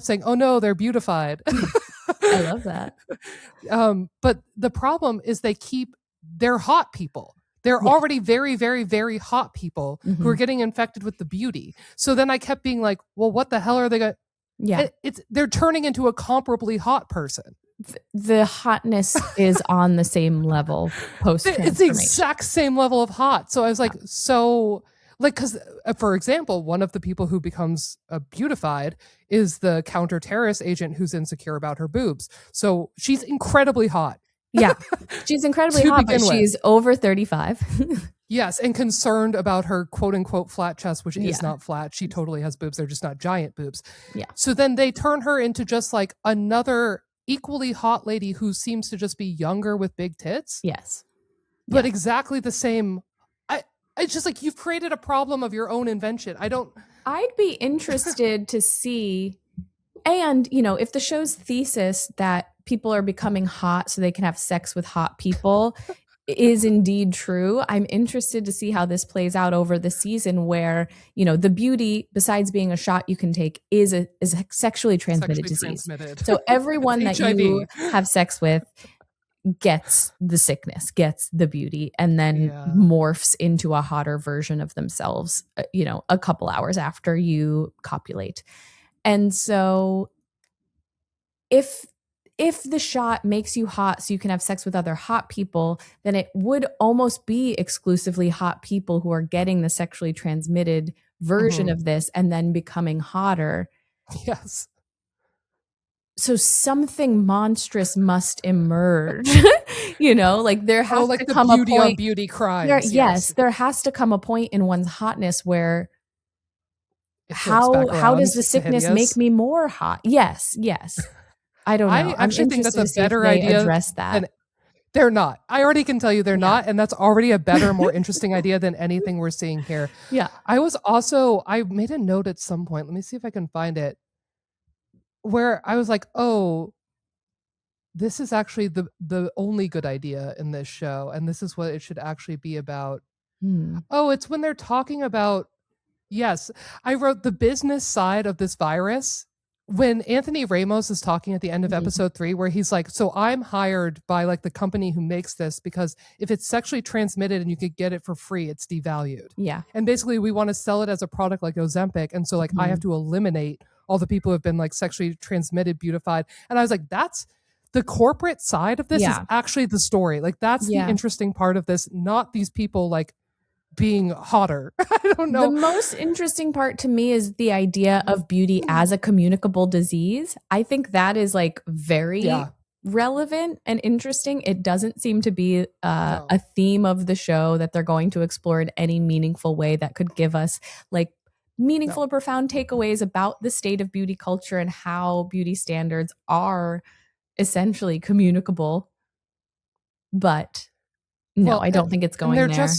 saying, oh no, they're beautified. I love that. But the problem is they're hot people. They're already very, very, very hot people who are getting infected with the beauty. So then I kept being like, well, what the hell are they going to? Yeah. They're turning into a comparably hot person. The hotness is on the same level post-transformation. It's the exact same level of hot. So I was like, because, for example, one of the people who becomes beautified is the counter-terrorist agent who's insecure about her boobs. So she's incredibly hot. Yeah, she's incredibly hot, but she's over 35. Yes, and concerned about her quote-unquote flat chest, which is not flat. She totally has boobs. They're just not giant boobs. Yeah. So then they turn her into just like another equally hot lady who seems to just be younger with big tits. Yes. But exactly the same. It's just like you've created a problem of your own invention. I'd be interested to see, and, you know, if the show's thesis that people are becoming hot so they can have sex with hot people is indeed true, I'm interested to see how this plays out over the season where, you know, the beauty, besides being a shot you can take, is a sexually transmitted disease. So everyone that you have sex with gets the sickness, gets the beauty, and then morphs into a hotter version of themselves, you know, a couple hours after you copulate. And so if the shot makes you hot so you can have sex with other hot people, then it would almost be exclusively hot people who are getting the sexually transmitted version of this and then becoming hotter. Yes. So something monstrous must emerge. You know, like there has to come a point. On beauty crimes. Yes, there has to come a point in one's hotness where how does the sickness make me more hot? Yes. I don't know. I actually think that's a better idea. Address that. They're not. I already can tell you they're not, and that's already a better, more interesting idea than anything we're seeing here. Yeah. I made a note at some point. Let me see if I can find it. Where I was like, oh, this is actually the only good idea in this show, and this is what it should actually be about. Oh, it's when they're talking about, yes, I wrote the business side of this virus. When Anthony Ramos is talking at the end of episode 3, where he's like, so I'm hired by like the company who makes this because if it's sexually transmitted and you could get it for free, it's devalued. Yeah. And basically we want to sell it as a product like Ozempic. And so like I have to eliminate all the people who have been like sexually transmitted, beautified. And I was like, that's the corporate side of this is actually the story. Like that's the interesting part of this, not these people like being hotter. I don't know. The most interesting part to me is the idea of beauty as a communicable disease. I think that is like very relevant and interesting. It doesn't seem to be a theme of the show that they're going to explore in any meaningful way that could give us like meaningful or profound takeaways about the state of beauty culture and how beauty standards are essentially communicable. But no, I don't think it's going there.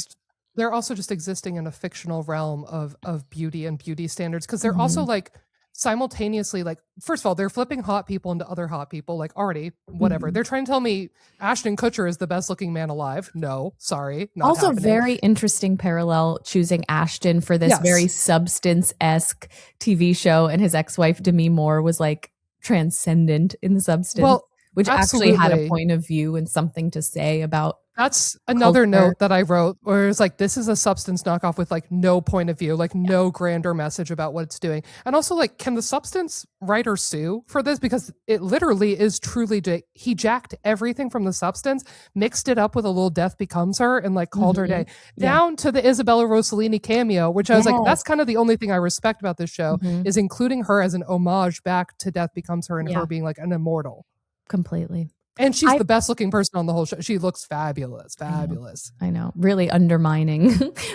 They're also just existing in a fictional realm of beauty and beauty standards because they're also like simultaneously, like, first of all, they're flipping hot people into other hot people, like, already, whatever. They're trying to tell me Ashton Kutcher is the best looking man alive. No, sorry, not Also, happening. very interesting parallel choosing Ashton for this very substance-esque TV show, and his ex-wife Demi Moore was like transcendent in the substance, which actually had a point of view and something to say about. That's another note that I wrote, where it's like, this is a substance knockoff with like no point of view, like no grander message about what it's doing. And also, like, can the substance writer sue for this? Because it literally is truly, he jacked everything from the substance, mixed it up with a little Death Becomes Her, and like called her day, down to the Isabella Rossellini cameo, which I was like, that's kind of the only thing I respect about this show, is including her as an homage back to Death Becomes Her and her being like an immortal. Completely. And she's the best looking person on the whole show. She looks fabulous. I know. Really undermining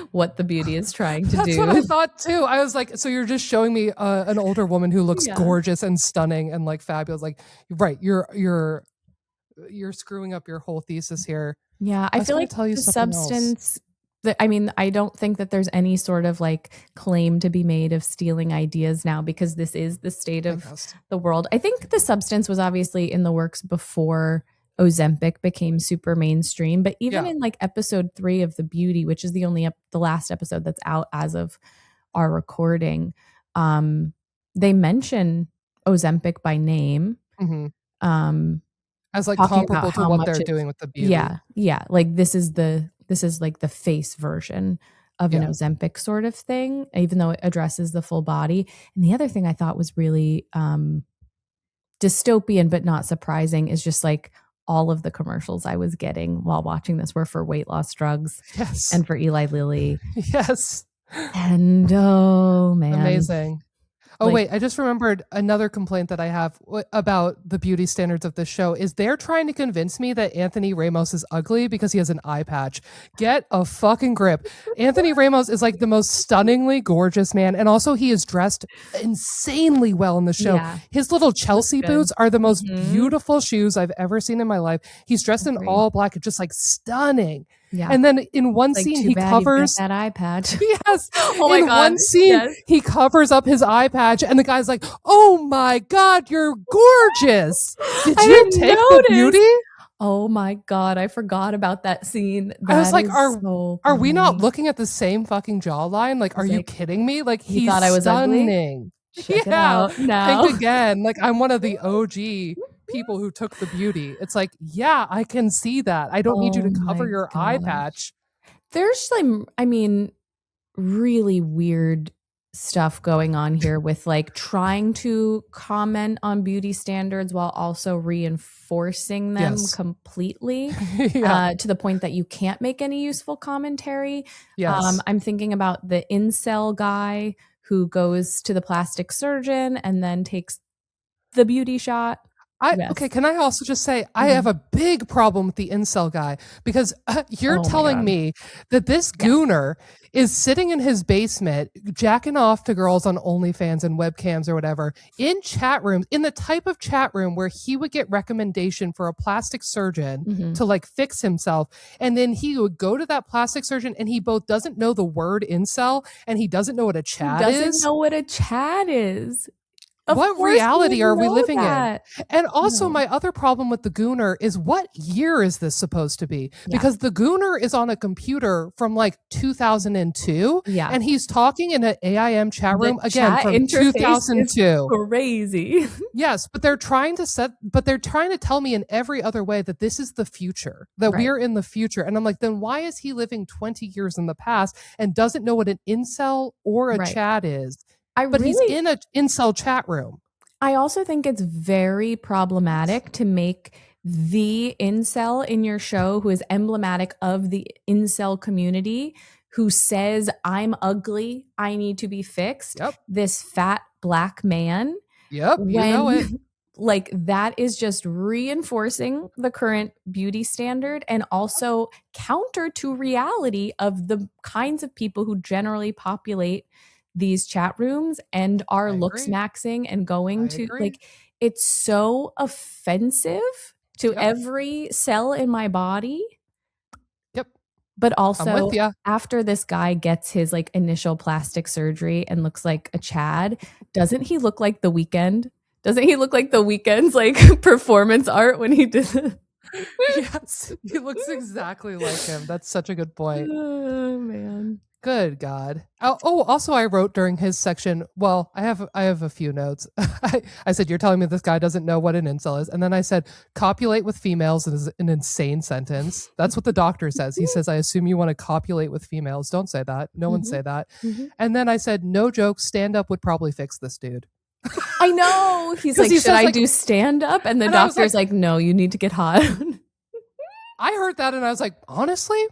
what the beauty is trying to do. That's what I thought too. I was like, so you're just showing me an older woman who looks gorgeous and stunning and like fabulous. Like, right, you're screwing up your whole thesis here. Yeah, I feel like the substance. I mean, I don't think that there's any sort of like claim to be made of stealing ideas now, because this is the state of the world. I think the substance was obviously in the works before Ozempic became super mainstream, but even in like episode 3 of The Beauty, which is the last episode that's out as of our recording, they mention Ozempic by name. As like comparable to what they're doing with The Beauty. Yeah. Like this is like the face version of an Ozempic sort of thing, even though it addresses the full body. And the other thing I thought was really dystopian but not surprising is just like all of the commercials I was getting while watching this were for weight loss drugs and for Eli Lilly. And oh man. Amazing. Oh, wait, I just remembered another complaint that I have about the beauty standards of this show is they're trying to convince me that Anthony Ramos is ugly because he has an eye patch. Get a fucking grip. Anthony Ramos is like the most stunningly gorgeous man. And also he is dressed insanely well in the show. Yeah. His little Chelsea boots are the most beautiful shoes I've ever seen in my life. He's dressed in all black, just like stunning. Yeah. And then in one scene he covers that eye patch. Yes. Oh my God. In one scene he covers up his eye patch and the guy's like, "Oh my God, you're gorgeous. Did you take the beauty?" Oh my God, I forgot about that scene. I was like, are we not looking at the same fucking jawline? Like, are you kidding me? Like, he thought I was stunning. Check it out now. Think again. Like, I'm one of the OG people who took the beauty. It's like, yeah, I can see that. I don't need you to cover your eye patch. There's like, I mean, really weird stuff going on here with like trying to comment on beauty standards while also reinforcing them completely to the point that you can't make any useful commentary. I'm thinking about the incel guy who goes to the plastic surgeon and then takes the beauty shot. Okay, can I also just say I have a big problem with the incel guy because you're telling me that this gooner is sitting in his basement jacking off to girls on OnlyFans and webcams or whatever in chat rooms, in the type of chat room where he would get recommendation for a plastic surgeon to like fix himself. And then he would go to that plastic surgeon and he both doesn't know the word incel and he doesn't know what a chat is. Doesn't know what a chat is. What reality are we living in? And also my other problem with the gooner is what year is this supposed to be? Because the gooner is on a computer from like 2002 and he's talking in an AIM chat room from 2002. Crazy. Yes, but they're trying to tell me in every other way that this is the future, that we're in the future. And I'm like, then why is he living 20 years in the past and doesn't know what an incel or a chat is? But he's in an incel chat room. I also think it's very problematic to make the incel in your show, who is emblematic of the incel community, who says, "I'm ugly, I need to be fixed," this fat black man. You know it. Like, that is just reinforcing the current beauty standard and also counter to reality of the kinds of people who generally populate these chat rooms and are looks maxing and going to like, it's so offensive to every cell in my body. But also after this guy gets his like initial plastic surgery and looks like a Chad, doesn't he look like The Weeknd? Doesn't he look like The Weeknd's like performance art when he did it? Yes, he looks exactly like him. That's such a good point. Oh man. Good God. Oh, also I wrote during his section, well, I have a few notes. I said, you're telling me this guy doesn't know what an incel is. And then I said, copulate with females is an insane sentence. That's what the doctor says. He says, I assume you want to copulate with females. Don't say that. No one say that. And then I said, no joke, stand up would probably fix this dude. I know. He's like, should I do stand up? And the doctor's like, no, you need to get hot. I heard that and I was like, honestly,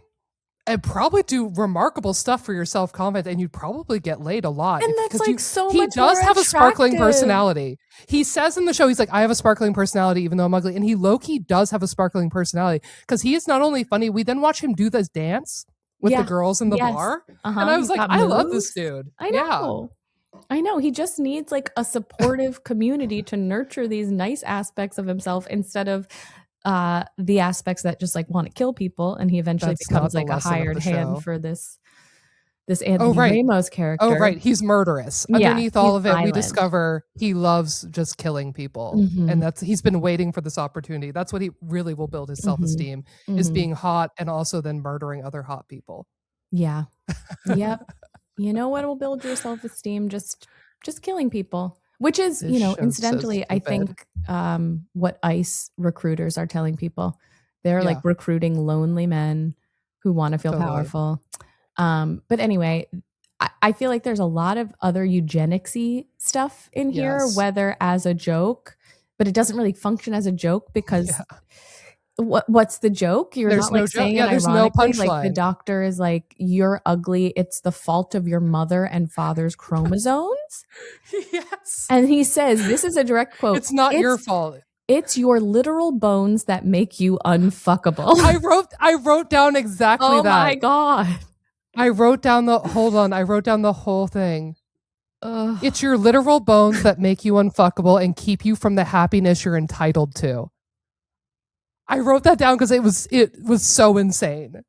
and probably do remarkable stuff for your self-confidence, and you'd probably get laid a lot. And that's like so he much does more have a sparkling attractive. personality. He says in the show, he's like, I have a sparkling personality, even though I'm ugly. And he low-key does have a sparkling personality because he is not only funny, we then watch him do this dance with the girls in the bar. And I was like, I love this dude. I know. Yeah. I know. He just needs like a supportive community to nurture these nice aspects of himself instead of the aspects that just like want to kill people, and he eventually becomes like a hired hand for this Anthony Ramos character. Oh right, he's murderous. Underneath all of it, violent. We discover he loves just killing people, and he's been waiting for this opportunity. That's what he really will build his self-esteem is being hot and also then murdering other hot people. Yeah. Yep. You know what will build your self-esteem? Just killing people. Which is, incidentally, I think what ICE recruiters are telling people. They're like recruiting lonely men who want to feel powerful. But anyway, I feel like there's a lot of other eugenics-y stuff in here, whether as a joke, but it doesn't really function as a joke because what's the joke? You're there's not like no saying joke. it There's ironically. No punchline. Like the doctor is like, you're ugly. It's the fault of your mother and father's chromosomes. Yes. And he says, this is a direct quote. It's not your fault. It's your literal bones that make you unfuckable. I wrote down exactly that. Oh my God. I wrote down the whole thing. It's your literal bones that make you unfuckable and keep you from the happiness you're entitled to. I wrote that down because it was so insane.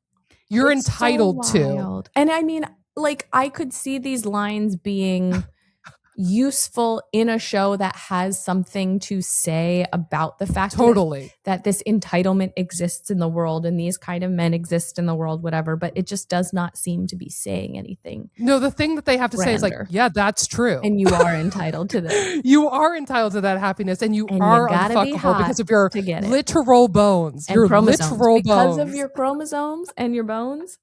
You're entitled to. And I mean, like, I could see these lines being useful in a show that has something to say about the fact that this entitlement exists in the world and these kind of men exist in the world, whatever, but it just does not seem to be saying anything. No, the thing that they have to say is like, yeah, that's true. And you are entitled to this. You are entitled to that happiness, and you are unfuckable because of your literal bones. And your chromosomes. Because of your chromosomes and your bones,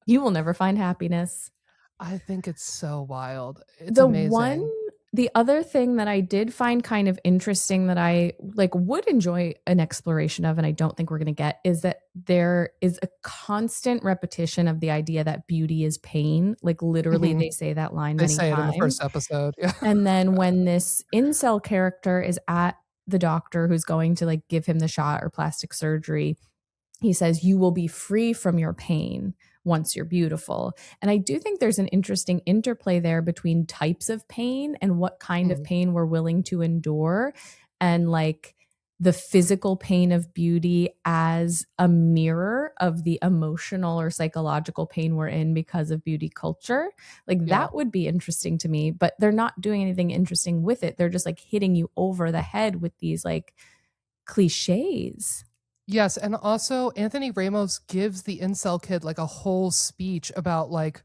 you will never find happiness. I think it's so wild. It's amazing. The other thing that I did find kind of interesting that I like would enjoy an exploration of, and I don't think we're going to get, is that there is a constant repetition of the idea that beauty is pain. Like literally they say that line many times. They say it in the first episode. Yeah. And then when this incel character is at the doctor who's going to like give him the shot or plastic surgery, he says, you will be free from your pain once you're beautiful. And I do think there's an interesting interplay there between types of pain and what kind of pain we're willing to endure, and like the physical pain of beauty as a mirror of the emotional or psychological pain we're in because of beauty culture. Like that would be interesting to me, but they're not doing anything interesting with it. They're just like hitting you over the head with these like cliches. Yes, and also Anthony Ramos gives the incel kid like a whole speech about like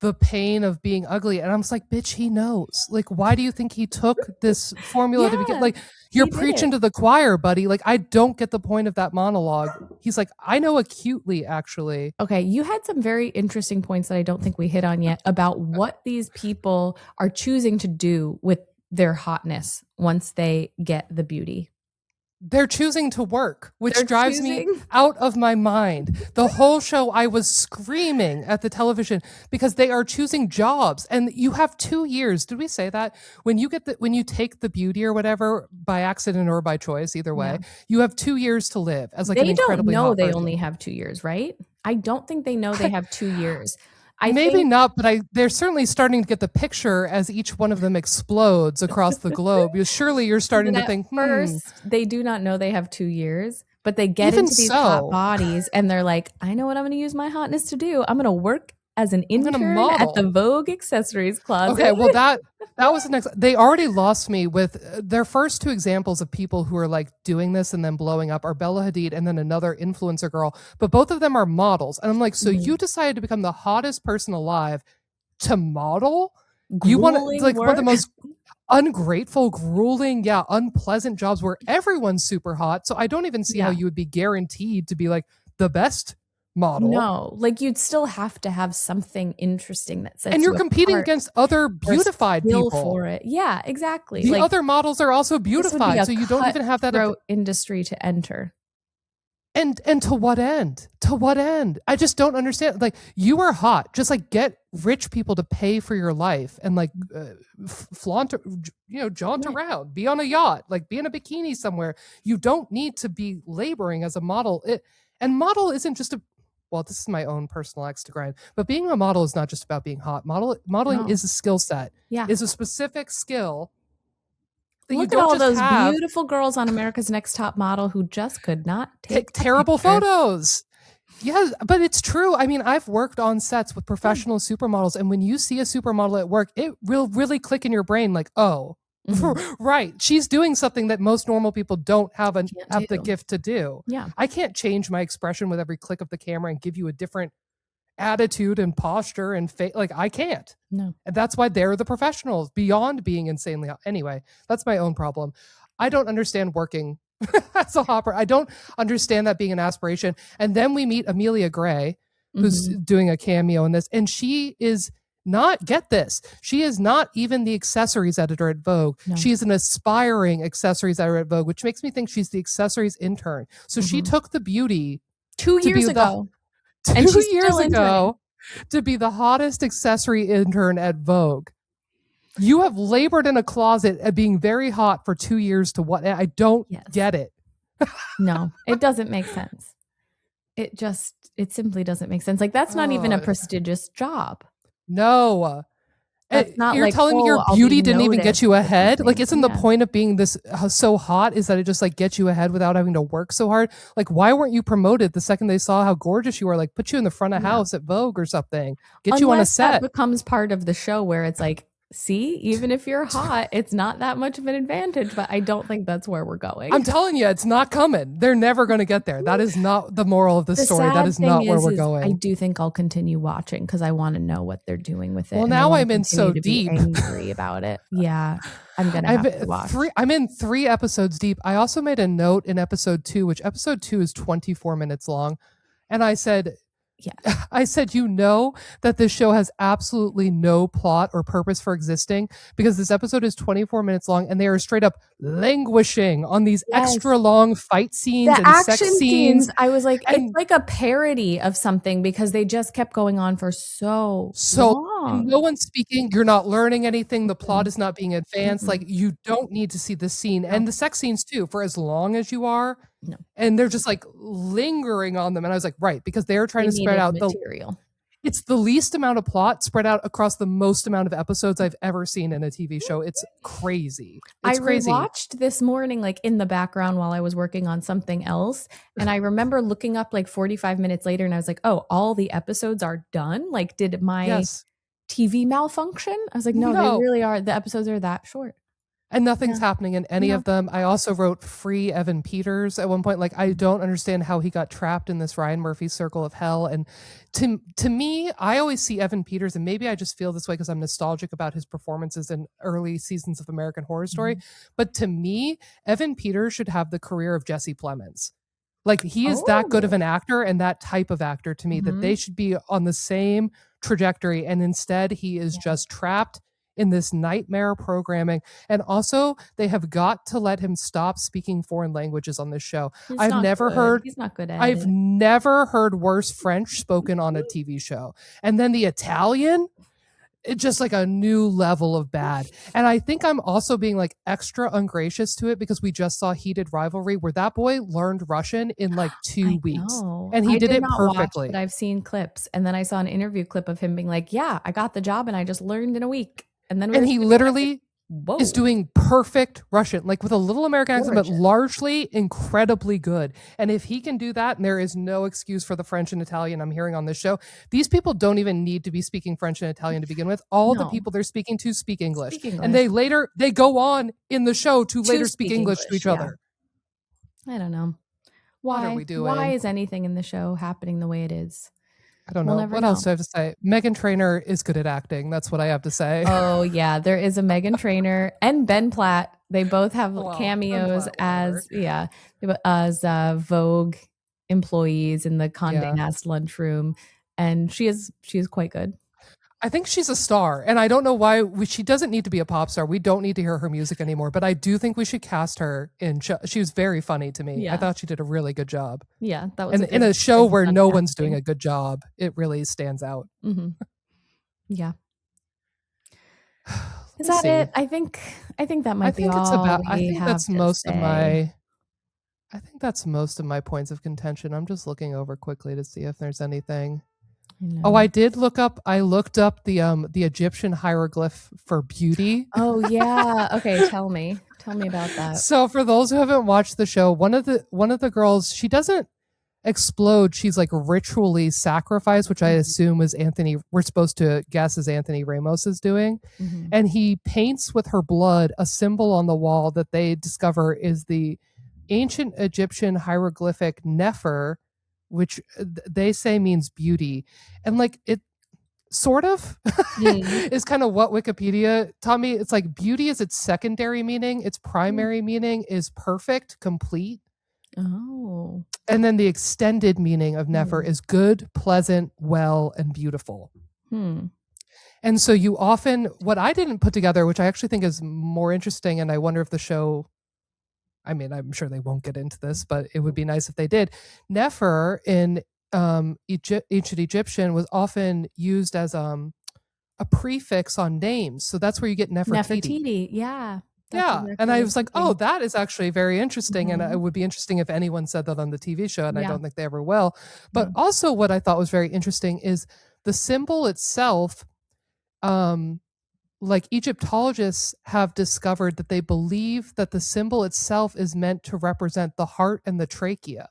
the pain of being ugly, and I'm just like, bitch, he knows. Like, why do you think he took this formula to begin? Like, you're preaching to the choir, buddy. Like, I don't get the point of that monologue. He's like, I know acutely, actually. Okay, you had some very interesting points that I don't think we hit on yet about what these people are choosing to do with their hotness once they get the beauty. They're choosing to work, which drives me out of my mind. The whole show, I was screaming at the television because they are choosing jobs, and you have 2 years. Did we say that? When you take the beauty or whatever by accident or by choice, either way, you have 2 years to live as like an incredibly hot person. They don't know they only have 2 years, right? I don't think they know they have 2 years. Maybe not, but they're certainly starting to get the picture as each one of them explodes across the globe. Surely you're starting to think, first, they do not know they have 2 years, but they get into these hot bodies and they're like, I know what I'm going to use my hotness to do. I'm going to work as an I'm gonna intern at the model. Vogue accessories closet. Okay, well that was the next. They already lost me with their first two examples of people who are like doing this and then blowing up are Bella Hadid and then another influencer girl, but both of them are models. And I'm like, so you decided to become the hottest person alive to model? You want to like one of the most ungrateful, grueling, unpleasant jobs where everyone's super hot. So I don't even see how you would be guaranteed to be like the best model. No, like you'd still have to have something interesting that sets and you're you competing apart against other beautified people for it. Yeah, exactly. The other models are also beautified, so you don't even have that industry to enter. And to what end? To what end? I just don't understand. Like, you are hot. Just like get rich people to pay for your life and like flaunt, jaunt around, be on a yacht, like be in a bikini somewhere. You don't need to be laboring as a model. And model isn't just well, this is my own personal axe to grind, but being a model is not just about being hot. Modeling is a skill set. Yeah. Is a specific skill. Look at all those beautiful girls on America's Next Top Model who just could not take terrible photos. Yeah, but it's true. I mean, I've worked on sets with professional supermodels, and when you see a supermodel at work, it will really click in your brain like, oh, right, she's doing something that most normal people don't have the gift to do. Yeah. I can't change my expression with every click of the camera and give you a different attitude and posture and like I can't. No. And that's why they're the professionals beyond being insanely hot. Anyway, that's my own problem. I don't understand working as a hopper. I don't understand that being an aspiration. And then we meet Amelia Gray, who's doing a cameo in this, and she is not, get this, she is not even the accessories editor at Vogue. No. She is an aspiring accessories editor at Vogue, which makes me think she's the accessories intern. So she took the beauty 2 years ago. And 2 years ago to be the hottest accessory intern at Vogue. You have labored in a closet at being very hot for 2 years to what? I don't get it. No, it doesn't make sense. It simply doesn't make sense. Like, that's not even a prestigious job. No. That's not You're like, telling me your beauty didn't even get you ahead? Like, isn't the point of being this so hot is that it just like gets you ahead without having to work so hard? Like, why weren't you promoted the second they saw how gorgeous you were? Like, put you in the front of house at Vogue or something. Get you on a set. That becomes part of the show where it's like, see, even if you're hot, it's not that much of an advantage, but I don't think that's where we're going. I'm telling you, it's not coming. They're never going to get there. That is not the moral of the story. That is not where we're going. I do think I'll continue watching because I want to know what they're doing with it. Well, now I'm in so deep. Angry about it. Yeah, I'm going to have to watch. I'm in 3 episodes deep. I also made a note in episode 2, which episode 2 is 24 minutes long. And I said, you know that this show has absolutely no plot or purpose for existing because this episode is 24 minutes long and they are straight up languishing on these extra long fight scenes and sex scenes. I was like, it's like a parody of something because they just kept going on for so long. No one's speaking. You're not learning anything. The plot is not being advanced. Like, you don't need to see this scene and the sex scenes too for as long as you are. No. And they're just like lingering on them. And I was like, right, because they're trying to spread out material. It's the least amount of plot spread out across the most amount of episodes I've ever seen in a TV show. It's crazy. It's crazy. I rewatched this morning, like in the background while I was working on something else. And I remember looking up like 45 minutes later and I was like, oh, all the episodes are done? Like, did my TV malfunction? I was like, no, they really are. The episodes are that short. And nothing's happening in any of them. I also wrote free Evan Peters at one point. Like, I don't understand how he got trapped in this Ryan Murphy circle of hell. And to me, I always see Evan Peters, and maybe I just feel this way because I'm nostalgic about his performances in early seasons of American Horror Story. But to me, Evan Peters should have the career of Jesse Plemons. Like, he is that good of an actor and that type of actor to me that they should be on the same trajectory. And instead, he is just trapped in this nightmare programming. And also, they have got to let him stop speaking foreign languages on this show. He's not good at it. I've never heard worse French spoken on a TV show. And then the Italian, it's just like a new level of bad. And I think I'm also being like extra ungracious to it because we just saw Heated Rivalry where that boy learned Russian in like 2 weeks. And he did it perfectly. But I've seen clips. And then I saw an interview clip of him being like, yeah, I got the job and I just learned in a week. And then he literally Whoa. is doing perfect Russian, like with a little American accent, but Gorgeous. largely incredibly good. And if he can do that, and there is no excuse for the French and Italian I'm hearing on this show, these people don't even need to be speaking French and Italian to begin with. All the No. people they're speaking to speak English. Speak And English. they go on in the show to later speak English to each yeah. other. I don't know. What Why? are we doing? Why is anything in the show happening the way it is? I don't We'll know. never What else do I have to say? Meghan Trainor is good at acting. That's what I have to say. Oh yeah, there is a Meghan Trainor and Ben Platt. They both have Well, cameos Ben Platt, as Vogue employees in the Condé Nast lunchroom, and she is quite good. I think she's a star, and I don't know why she doesn't need to be a pop star. We don't need to hear her music anymore, but I do think we should cast her in. She was very funny to me. Yeah. I thought she did a really good job. Yeah, that was in a show where no one's doing a good job, it really stands out. Mm-hmm. Yeah. Is that it? I think that might be all. I think that's most of my. I think that's most of my points of contention. I'm just looking over quickly to see if there's anything. Oh, I looked up the Egyptian hieroglyph for beauty. Oh yeah. Okay, tell me about that. So for those who haven't watched the show, one of the girls, she doesn't explode. She's like ritually sacrificed, which I assume is we're supposed to guess is Anthony Ramos is doing. Mm-hmm. And he paints with her blood a symbol on the wall that they discover is the ancient Egyptian hieroglyphic Nefer, which they say means beauty. And like it sort of is kind of what Wikipedia taught me. It's like beauty is its secondary meaning. Its primary meaning is perfect, complete. Oh. And then the extended meaning of Nefer is good, pleasant, well, and beautiful. And so you often, what I didn't put together, which I actually think is more interesting, and I wonder if the show, I mean, I'm sure they won't get into this, but it would be nice if they did. Nefer in ancient Egyptian was often used as a prefix on names. So that's where you get Nefertiti. Nefertiti, yeah. Yeah. Exactly, and I was like, oh, that is actually very interesting. And it would be interesting if anyone said that on the TV show. And I don't think they ever will. But also what I thought was very interesting is the symbol itself. Like Egyptologists have discovered that they believe that the symbol itself is meant to represent the heart and the trachea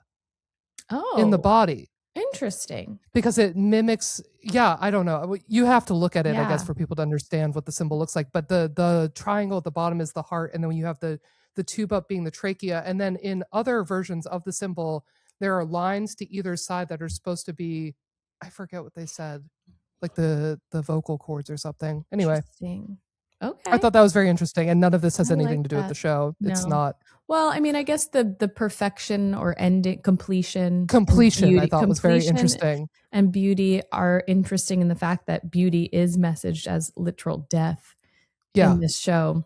in the body. Interesting. Because it mimics, I don't know. You have to look at it, I guess, for people to understand what the symbol looks like. But the triangle at the bottom is the heart. And then when you have the tube up being the trachea. And then in other versions of the symbol, there are lines to either side that are supposed to be, I forget what they said, like the vocal cords or something. Anyway. Okay. I thought that was very interesting. And none of this has anything to do with the show. No. It's not. Well, I mean, I guess the perfection or ending, completion, I thought was very interesting. And beauty are interesting in the fact that beauty is messaged as literal death in this show.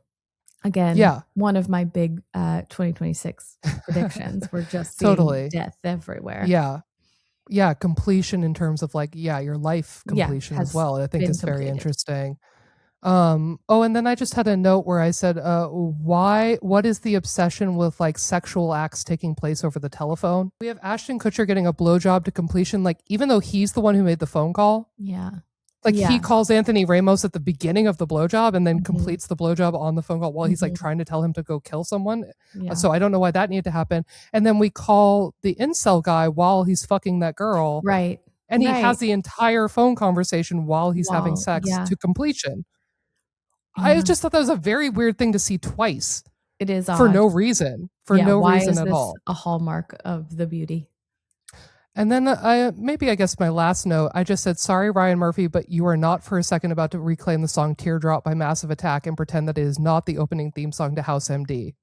Again, one of my big 2026 predictions. We're just seeing death everywhere. Yeah, completion in terms of like, your life completion as well. I think is very interesting. And then I just had a note where I said, what is the obsession with like sexual acts taking place over the telephone? We have Ashton Kutcher getting a blowjob to completion, like even though he's the one who made the phone call. He calls Anthony Ramos at the beginning of the blowjob and then completes the blowjob on the phone call while he's like trying to tell him to go kill someone. So I don't know why that needed to happen. And then we call the incel guy while he's fucking that girl. Right. And he has the entire phone conversation while he's having sex to completion. I just thought that was a very weird thing to see twice. It is odd. For no reason. Why reason is at this all. A hallmark of the beauty. And then I guess my last note, I just said, sorry, Ryan Murphy, but you are not for a second about to reclaim the song Teardrop by Massive Attack and pretend that it is not the opening theme song to House MD.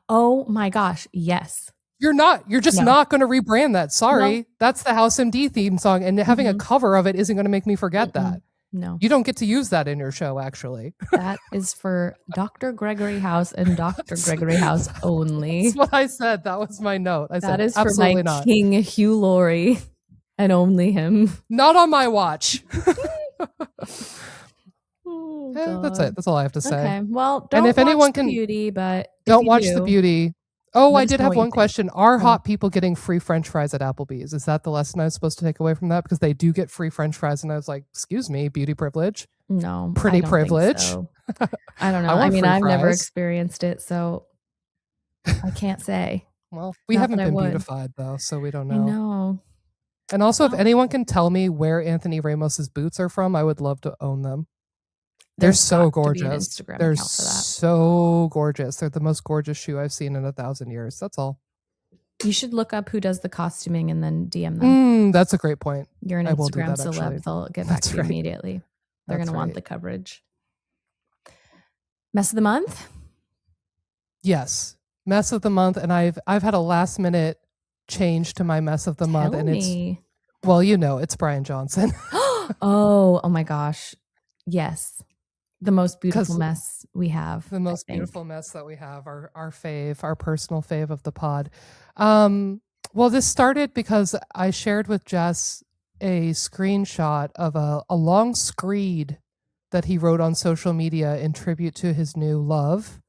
Oh my gosh, yes. You're not. You're just not going to rebrand that. Sorry. No. That's the House MD theme song. And having a cover of it isn't going to make me forget that. No. You don't get to use that in your show, actually. That is for Dr. Gregory House and Dr. Gregory House only. That's what I said. That was my note. I said, is for my King Hugh Laurie and only him. Not on my watch. That's it. That's all I have to say. Okay. Well, don't watch the beauty, but don't watch the beauty. Oh, Let I us did know have what you one think. question. Are hot people getting free French fries at Applebee's? Is that the lesson I was supposed to take away from that? Because they do get free French fries, and I was like, excuse me, beauty privilege, No, I pretty don't think privilege. so. I don't know. I I want mean, free I've never fries. experienced it, so I can't say. Well, we Not haven't that I been would. beautified though, so we don't I know. know. And also, if Well, anyone can tell me where Anthony Ramos's boots are from, I would love to own them. They're there's so got to be an gorgeous. Instagram They're account for that. so gorgeous. They're the most gorgeous shoe I've seen in 1,000 years. That's all. You should look up who does the costuming and then DM them. That's a great point. You're an I will do Instagram that, celeb. actually. They'll get back That's to you right. immediately. They're going That's to want right. the coverage. Mess of the month? Yes. Mess of the month. And I've had a last minute change to my mess of the month. And me. It's, well, you know, it's Bryan Johnson. Oh my gosh. Yes. The most beautiful mess we have. The most beautiful mess that we have, our fave, our personal fave of the pod. Well, this started because I shared with Jess a screenshot of a long screed that he wrote on social media in tribute to his new love.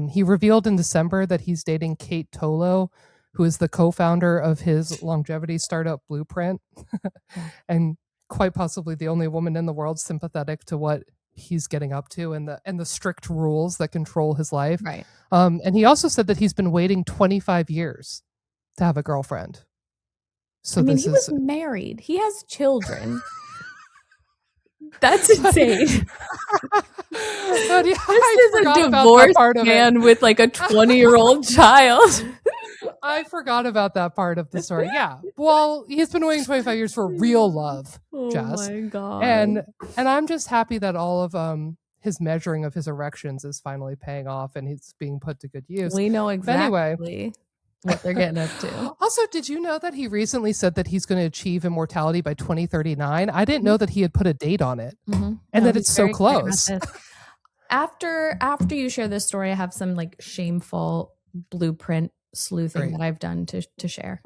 He revealed in December that he's dating Kate Tolo, who is the co-founder of his longevity startup Blueprint, and quite possibly the only woman in the world sympathetic to what he's getting up to and the strict rules that control his life. Right. And he also said that he's been waiting 25 years to have a girlfriend. So I mean, he was married. He has children. That's insane. But yeah, this is a divorced man with like a 20-year-old child. I forgot about that part of the story. Yeah. Well, he's been waiting 25 years for real love, Jess. Oh my God. And I'm just happy that all of his measuring of his erections is finally paying off and he's being put to good use. We know exactly what they're getting up to. Also, did you know that he recently said that he's going to achieve immortality by 2039? I didn't know that he had put a date on it, and that it's so close. After you share this story, I have some like shameful Blueprint sleuthing that I've done to share.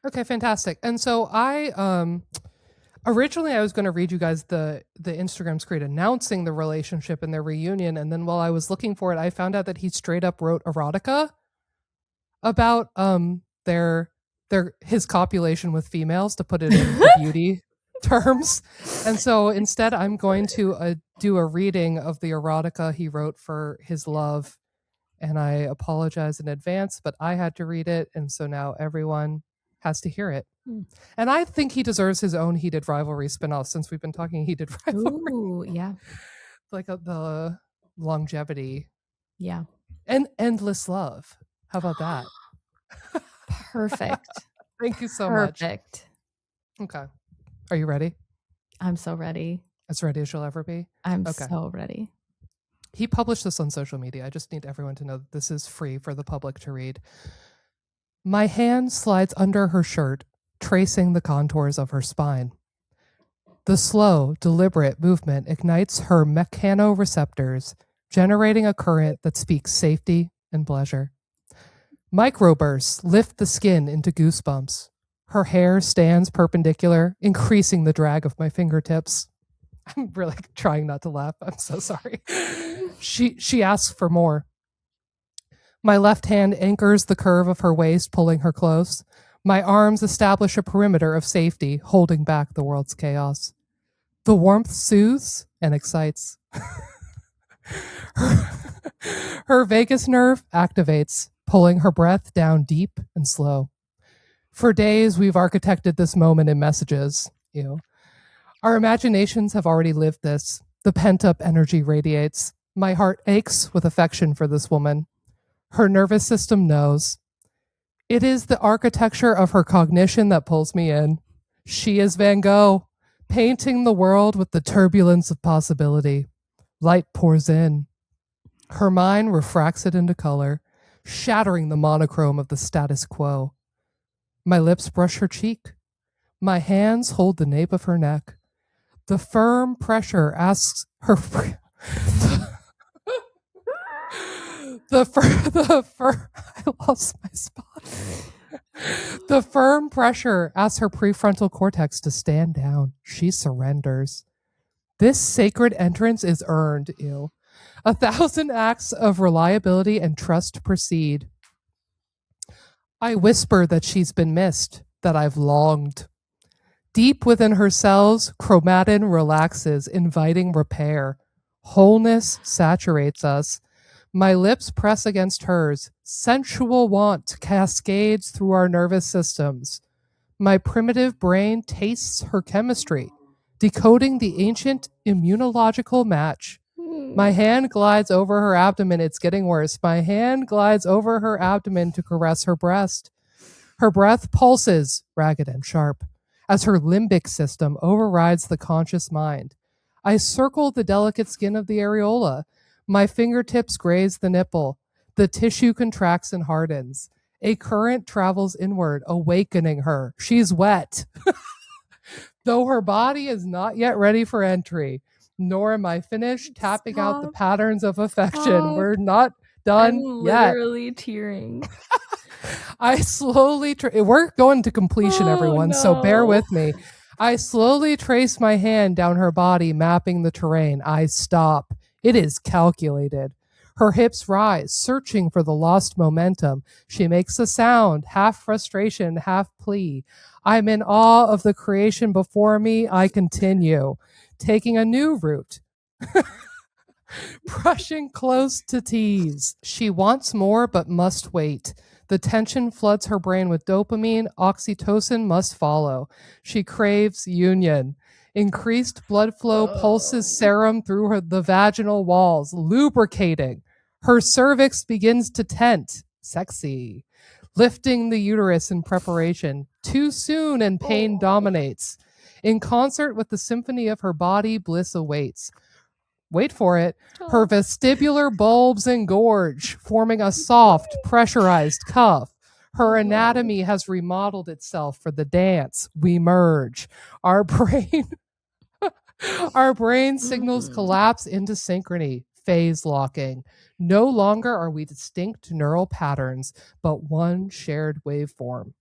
Okay, fantastic. And so I originally I was going to read you guys the Instagram screed announcing the relationship and their reunion, and then while I was looking for it, I found out that he straight up wrote erotica about his copulation with females, to put it in beauty terms. And so instead I'm going to do a reading of the erotica he wrote for his love, and I apologize in advance, but I had to read it, and so now everyone has to hear it. And I think he deserves his own Heated Rivalry spinoff, since we've been talking Heated Rivalry. Ooh, yeah. Like the longevity. Yeah. And endless love. How about that? Perfect. Thank you so much. Perfect. Okay. Are you ready? I'm so ready. As ready as you'll ever be? I'm so ready. He published this on social media. I just need everyone to know that this is free for the public to read. My hand slides under her shirt, tracing the contours of her spine. The slow, deliberate movement ignites her mechanoreceptors, generating a current that speaks safety and pleasure. Microbursts lift the skin into goosebumps. Her hair stands perpendicular, increasing the drag of my fingertips. I'm really trying not to laugh. I'm so sorry. She asks for more. My left hand anchors the curve of her waist, pulling her close. My arms establish a perimeter of safety, holding back the world's chaos. The warmth soothes and excites. Her vagus nerve activates, pulling her breath down deep and slow. For days, we've architected this moment in messages. Our imaginations have already lived this. The pent-up energy radiates. My heart aches with affection for this woman. Her nervous system knows. It is the architecture of her cognition that pulls me in. She is Van Gogh, painting the world with the turbulence of possibility. Light pours in. Her mind refracts it into color, shattering the monochrome of the status quo. My lips brush her cheek. My hands hold the nape of her neck. The firm pressure asks her... I lost my spot. The firm pressure asks her prefrontal cortex to stand down. She surrenders. This sacred entrance is earned. 1,000 acts of reliability and trust proceed. I whisper that she's been missed, that I've longed. Deep within her cells, chromatin relaxes, inviting repair. Wholeness saturates us. My lips press against hers. Sensual want cascades through our nervous systems. My primitive brain tastes her chemistry, decoding the ancient immunological match. My hand glides over her abdomen. It's getting worse. My hand glides over her abdomen to caress her breast. Her breath pulses, ragged and sharp, as her limbic system overrides the conscious mind. I circle the delicate skin of the areola. My fingertips graze the nipple. The tissue contracts and hardens. A current travels inward, awakening her. She's wet. Though her body is not yet ready for entry, nor am I finished tapping out the patterns of affection. Stop. We're not done I'm yet. literally tearing. I slowly, we're going to completion, everyone, so bear with me. I slowly trace my hand down her body, mapping the terrain. I stop. It is calculated. Her hips rise, searching for the lost momentum. She makes a sound, half frustration, half plea. I'm in awe of the creation before me. I continue, taking a new route. Brushing close to tease. She wants more but must wait. The tension floods her brain with dopamine. Oxytocin must follow. She craves union. Increased blood flow pulses serum through the vaginal walls, lubricating. Her cervix begins to tent. Sexy. Lifting the uterus in preparation. Too soon and pain dominates. In concert with the symphony of her body, bliss awaits. Wait for it. Her vestibular bulbs engorge, forming a soft, pressurized cuff. Her anatomy has remodeled itself for the dance. We merge. Our brain signals collapse into synchrony, phase locking. No longer are we distinct neural patterns, but one shared waveform.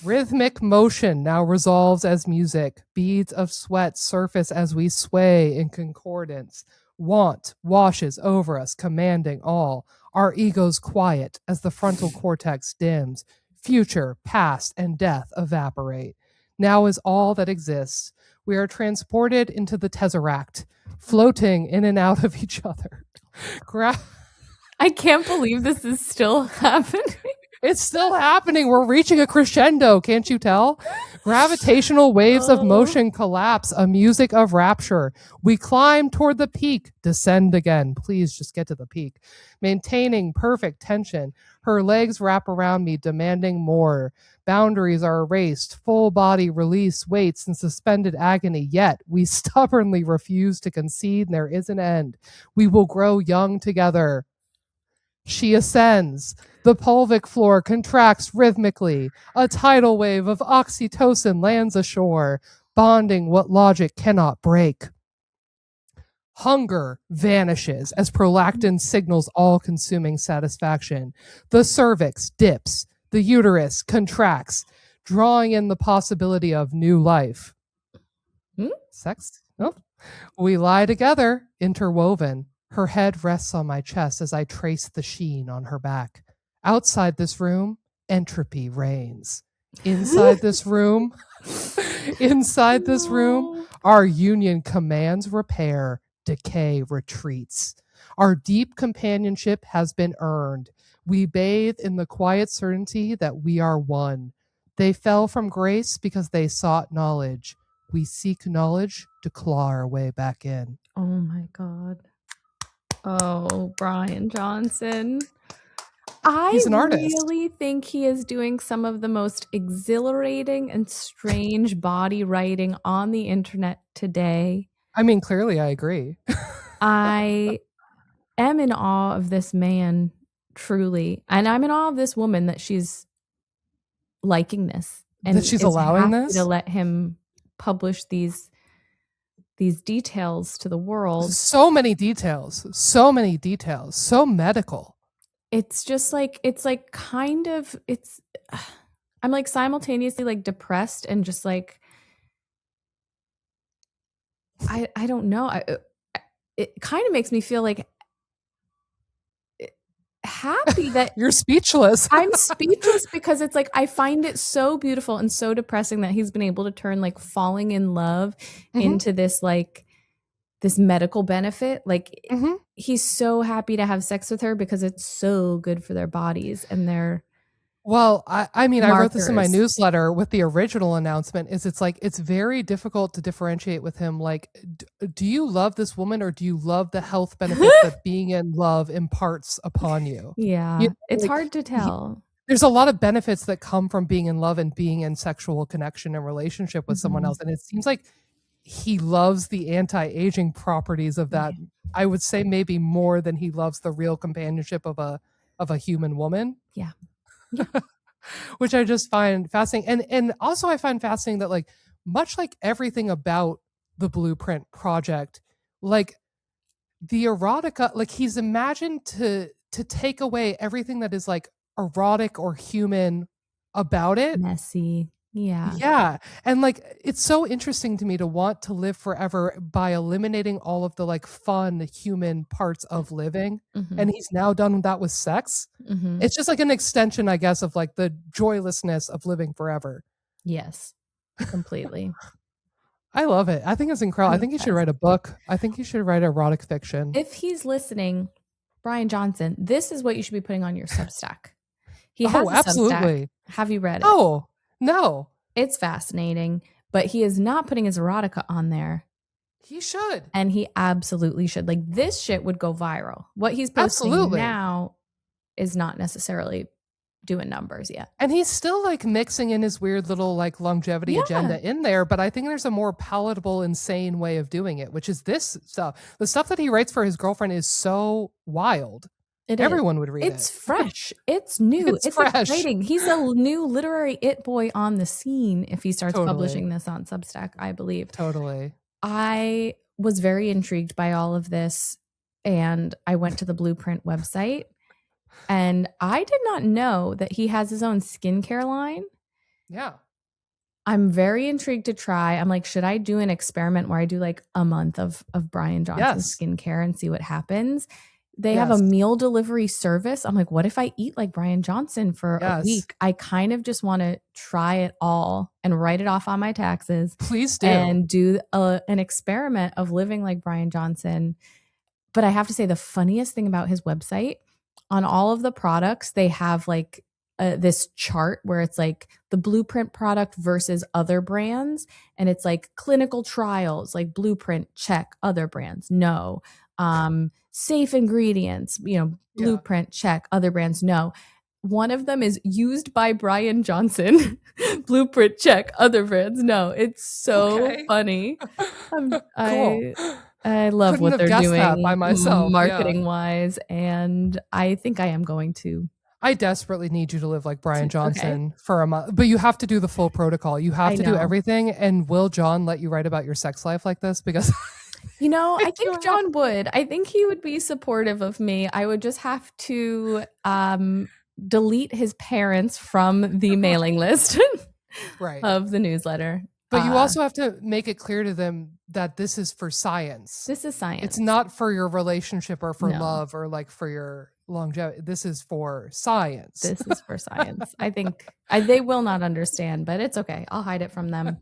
Rhythmic motion now resolves as music. Beads of sweat surface as we sway in concordance. Want washes over us, commanding all. Our egos quiet as the frontal cortex dims. Future, past, and death evaporate. Now is all that exists. We are transported into the tesseract, floating in and out of each other. I can't believe this is still happening. It's still happening. We're reaching a crescendo. Can't you tell? Gravitational waves of motion collapse, a music of rapture. We climb toward the peak, descend again. Please just get to the peak. Maintaining perfect tension. Her legs wrap around me, demanding more. Boundaries are erased. Full body release waits in suspended agony. Yet we stubbornly refuse to concede. There is an end. We will grow young together. She ascends. The pelvic floor contracts rhythmically. A tidal wave of oxytocin lands ashore, bonding what logic cannot break. Hunger vanishes as prolactin signals all-consuming satisfaction. The cervix dips. The uterus contracts, drawing in the possibility of new life. Sex? Oh. We lie together, interwoven. Her head rests on my chest as I trace the sheen on her back. Outside this room, entropy reigns. Inside this room, our union commands repair, decay retreats. Our deep companionship has been earned. We bathe in the quiet certainty that we are one. They fell from grace because they sought knowledge. We seek knowledge to claw our way back in. Oh my God. Oh, Bryan Johnson. He's an artist. I really think he is doing some of the most exhilarating and strange body writing on the internet today. I mean, clearly I agree. I am in awe of this man, truly. And I'm in awe of this woman that she's liking this. And that she's allowing this? To let him publish these details to the world. So many details, so medical. It's just like, I'm like simultaneously like depressed and just like, I don't know. It kind of makes me feel like, happy that You're speechless. I'm speechless because it's like I find it so beautiful and so depressing that he's been able to turn like falling in love into this like this medical benefit. Like he's so happy to have sex with her because it's so good for their bodies and their Well, I mean, I wrote this in my markers. newsletter with the original announcement is it's like, it's very difficult to differentiate with him. Like, do you love this woman or do you love the health benefits that being in love imparts upon you? Yeah, You it's like, hard to tell. there's a lot of benefits that come from being in love and being in sexual connection and relationship with someone else. And it seems like he loves the anti-aging properties of that. I would say maybe more than he loves the real companionship of a human woman. Yeah. Which I just find fascinating. And also I find fascinating that like much like everything about the Blueprint project, like the erotica, like he's imagined to take away everything that is like erotic or human about it. Messy. Yeah. Yeah. And like it's so interesting to me to want to live forever by eliminating all of the like fun human parts of living. And he's now done that with sex. It's just like an extension, I guess, of like the joylessness of living forever. Yes. Completely. I love it. I think it's incredible. I think he should write a book. I think he should write erotic fiction. If he's listening, Bryan Johnson, this is what you should be putting on your Substack. He has a absolutely. Substack. Have you read it? Oh, no. It's fascinating, but he is not putting his erotica on there. He should. And he absolutely should. Like this shit would go viral. What he's posting now is not necessarily doing numbers yet. And he's still like mixing in his weird little like longevity agenda in there, but I think there's a more palatable, insane way of doing it, which is this stuff. The stuff that he writes for his girlfriend is so wild. Everyone would read it. It's fresh. It's new. It's fresh. Exciting. He's a new literary it boy on the scene if he starts publishing this on Substack, I believe. Totally. I was very intrigued by all of this, and I went to the Blueprint website, and I did not know that he has his own skincare line. Yeah. I'm very intrigued to try. I'm like, should I do an experiment where I do like a month of Bryan Johnson's skincare and see what happens? They have a meal delivery service. I'm like, what if I eat like Bryan Johnson for a week? I kind of just want to try it all and write it off on my taxes. Please do. And do an experiment of living like Bryan Johnson. But I have to say the funniest thing about his website, on all of the products, they have like this chart where it's like the Blueprint product versus other brands. And it's like clinical trials, like Blueprint, check, other brands, no. Safe ingredients, Blueprint, check, other brands, no. One of them is used by Bryan Johnson. Blueprint, check, other brands, no. It's so funny. Cool. I love what they're doing that by myself, marketing wise, and I think I am going to. I desperately need you to live like Bryan Johnson for a month, but you have to do the full protocol. You have to do everything. And will John let you write about your sex life like this? Because I think John would. I think he would be supportive of me. I would just have to delete his parents from the mailing list of the newsletter. But you also have to make it clear to them that this is for science. This is science. It's not for your relationship or for love or like for your longevity. This is for science. This is for science. I think they will not understand, but it's okay. I'll hide it from them.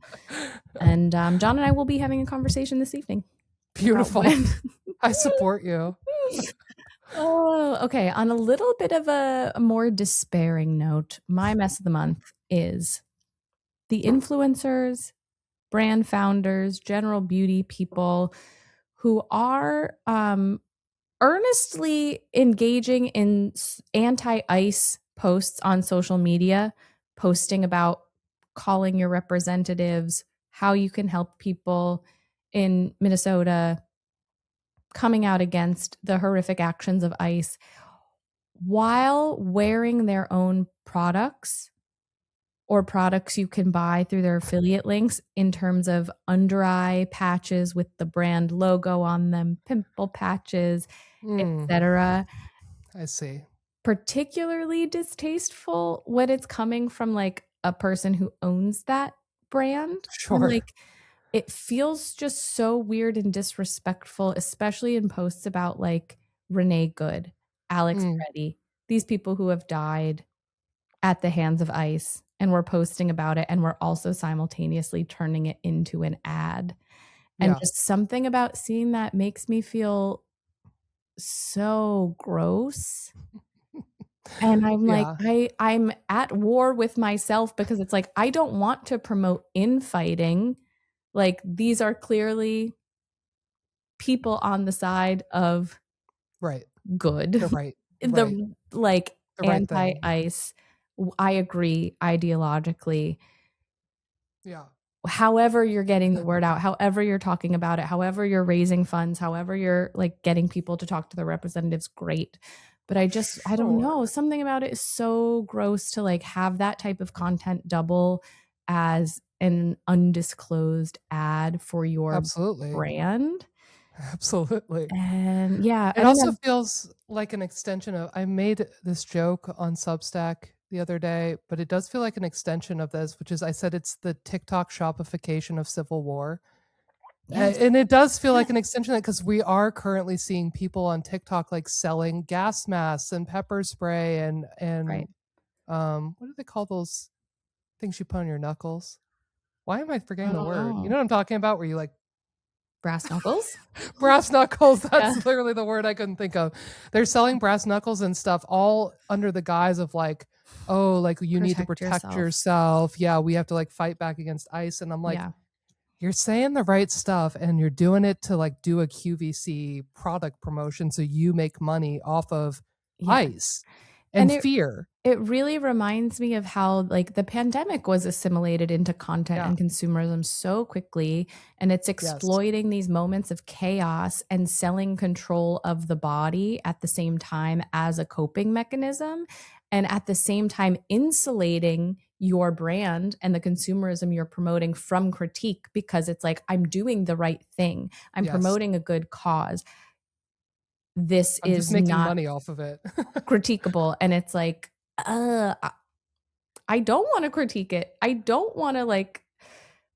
And John and I will be having a conversation this evening. Beautiful. I support you. Oh, okay. On a little bit of a more despairing note, my mess of the month is the influencers, brand founders, general beauty people who are earnestly engaging in anti-ICE posts on social media, posting about calling your representatives, how you can help people in Minnesota, coming out against the horrific actions of ICE while wearing their own products or products you can buy through their affiliate links in terms of under eye patches with the brand logo on them, pimple patches, etc. I see. Particularly distasteful when it's coming from like a person who owns that brand. Sure. And, like, it feels just so weird and disrespectful, especially in posts about like Renee Good, Alex Reddy, these people who have died at the hands of ICE, and we're posting about it, and we're also simultaneously turning it into an ad. And Yeah. just something about seeing that makes me feel so gross. And I'm like, Yeah. I'm at war with myself because it's like, I don't want to promote infighting. Like, these are clearly people on the side of Right. good. The right. Right. The like The right thing. anti-ICE, I agree ideologically. Yeah. However you're getting the word out, however you're talking about it, however you're raising funds, however you're like getting people to talk to their representatives, great. But I don't know, Sure. something about it is so gross to like have that type of content double as an undisclosed ad for your Absolutely. brand. Absolutely. And yeah, I It don't also know. feels like an extension of I made this joke on Substack the other day, but it does feel like an extension of this, which is I said it's the TikTok shopification of civil war. Yes. And it does feel like Yes. an extension of that because we are currently seeing people on TikTok like selling gas masks and pepper spray and Right. what do they call those things you put on your knuckles? Why am I I forgetting the don't word? You know. know what I'm talking about? Where you like Brass knuckles? brass knuckles. Yeah. That's literally the word I couldn't think of. They're selling brass knuckles and stuff all under the guise of like, oh, like you need to Protect protect yourself. yourself. Yeah, we have to like fight back against ICE. And I'm like, Yeah. you're saying the right stuff and you're doing it to like do a QVC product promotion so you make money off of Yeah. ICE And and fear. it really reminds me of how like the pandemic was assimilated into content Yeah. and consumerism so quickly, and it's Yes. exploiting these moments of chaos and selling control of the body at the same time as a coping mechanism, and at the same time insulating your brand and the consumerism you're promoting from critique, because it's like, I'm doing the right thing, I'm Yes. promoting a good cause, this I'm just is making not money off of it. critiquable. And it's like, I don't want to critique it. I don't want to like,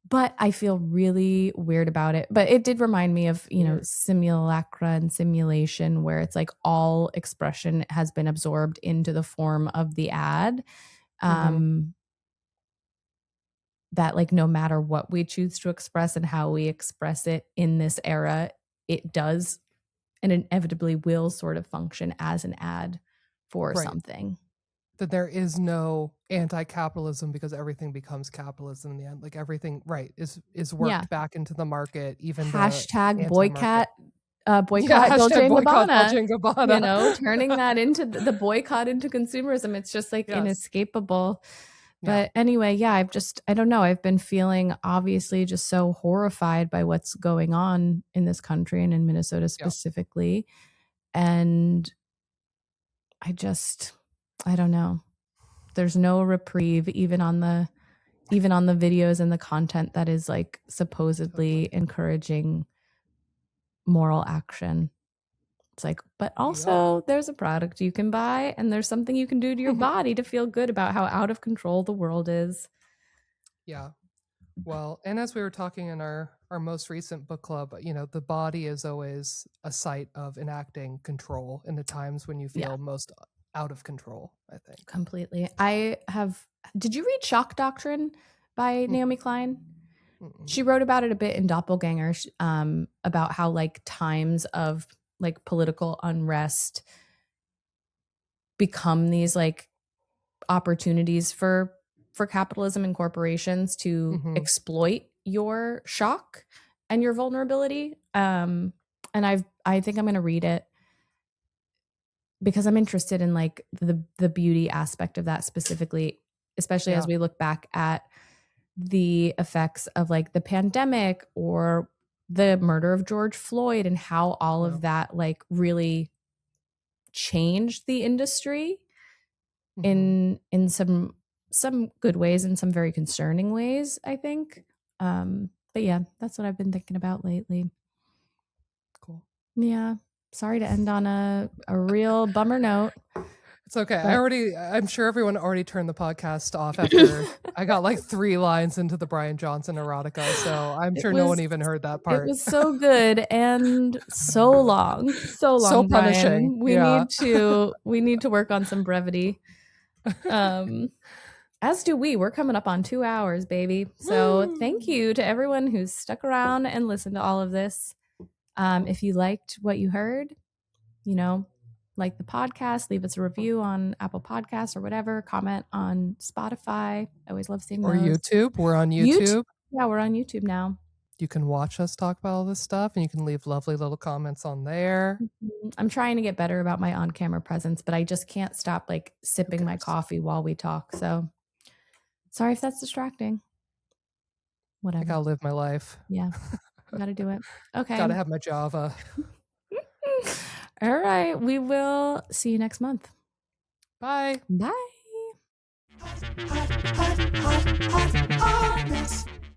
but I feel really weird about it. But it did remind me of, Weird. simulacra and simulation, where it's like all expression has been absorbed into the form of the ad. Mm-hmm. Um, that like no matter what we choose to express and how we express it in this era, it does and inevitably will sort of function as an ad for Right. something. That there is no anti-capitalism because everything becomes capitalism in the end. Like everything, right, is Yeah. worked back into the market, even the Hashtag anti-market. Yeah, boycott Dolce hashtag and boycott Gabbana, Dolce and Gabbana. turning that into the boycott into consumerism. It's just like Yes. inescapable. Yeah. But anyway, yeah, I don't know. I've been feeling obviously just so horrified by what's going on in this country and in Minnesota Yeah. specifically. And I don't know. There's no reprieve even on the videos and the content that is like supposedly Totally. encouraging moral action. It's like, but Yep. also there's a product you can buy and there's something you can do to your body to feel good about how out of control the world is. Yeah. Well, and as we were talking in our most recent book club, the body is always a site of enacting control in the times when you Yeah, feel most out of control, I think. completely. Did you read Shock Doctrine by Naomi Klein? She wrote about it a bit in Doppelganger, about how like times of like political unrest become these like opportunities for capitalism and corporations to Mm-hmm. exploit your shock and your vulnerability. And I think I'm going to read it because I'm interested in like the beauty aspect of that specifically, especially as Yeah. we look back at the effects of like the pandemic or the murder of George Floyd and how all Yeah. of that like really changed the industry Mm-hmm. in some good ways and some very concerning ways, I think. But yeah, that's what I've been thinking about lately. Cool. Yeah. Sorry to end on a real bummer note. It's okay. But I'm sure everyone already turned the podcast off after I got like 3 lines into the Bryan Johnson erotica, so I'm it sure no one was even heard that it part. was so good and so long. So So long, punishing. Brian. Yeah. We need to work on some brevity. As do we. We're coming up on 2 hours, baby. So thank you to everyone who's stuck around and listened to all of this. If you liked what you heard, like the podcast, leave us a review on Apple Podcasts or whatever. Comment on Spotify. I always love seeing Or those. YouTube. We're on YouTube. Yeah, we're on YouTube now. You can watch us talk about all this stuff, and you can leave lovely little comments on there. I'm trying to get better about my on-camera presence, but I just can't stop like sipping my coffee while we talk. So sorry if that's distracting. Whatever. I gotta live my life. Yeah, gotta do it. Okay. Gotta have my Java. All right. We will see you next month. Bye. Bye.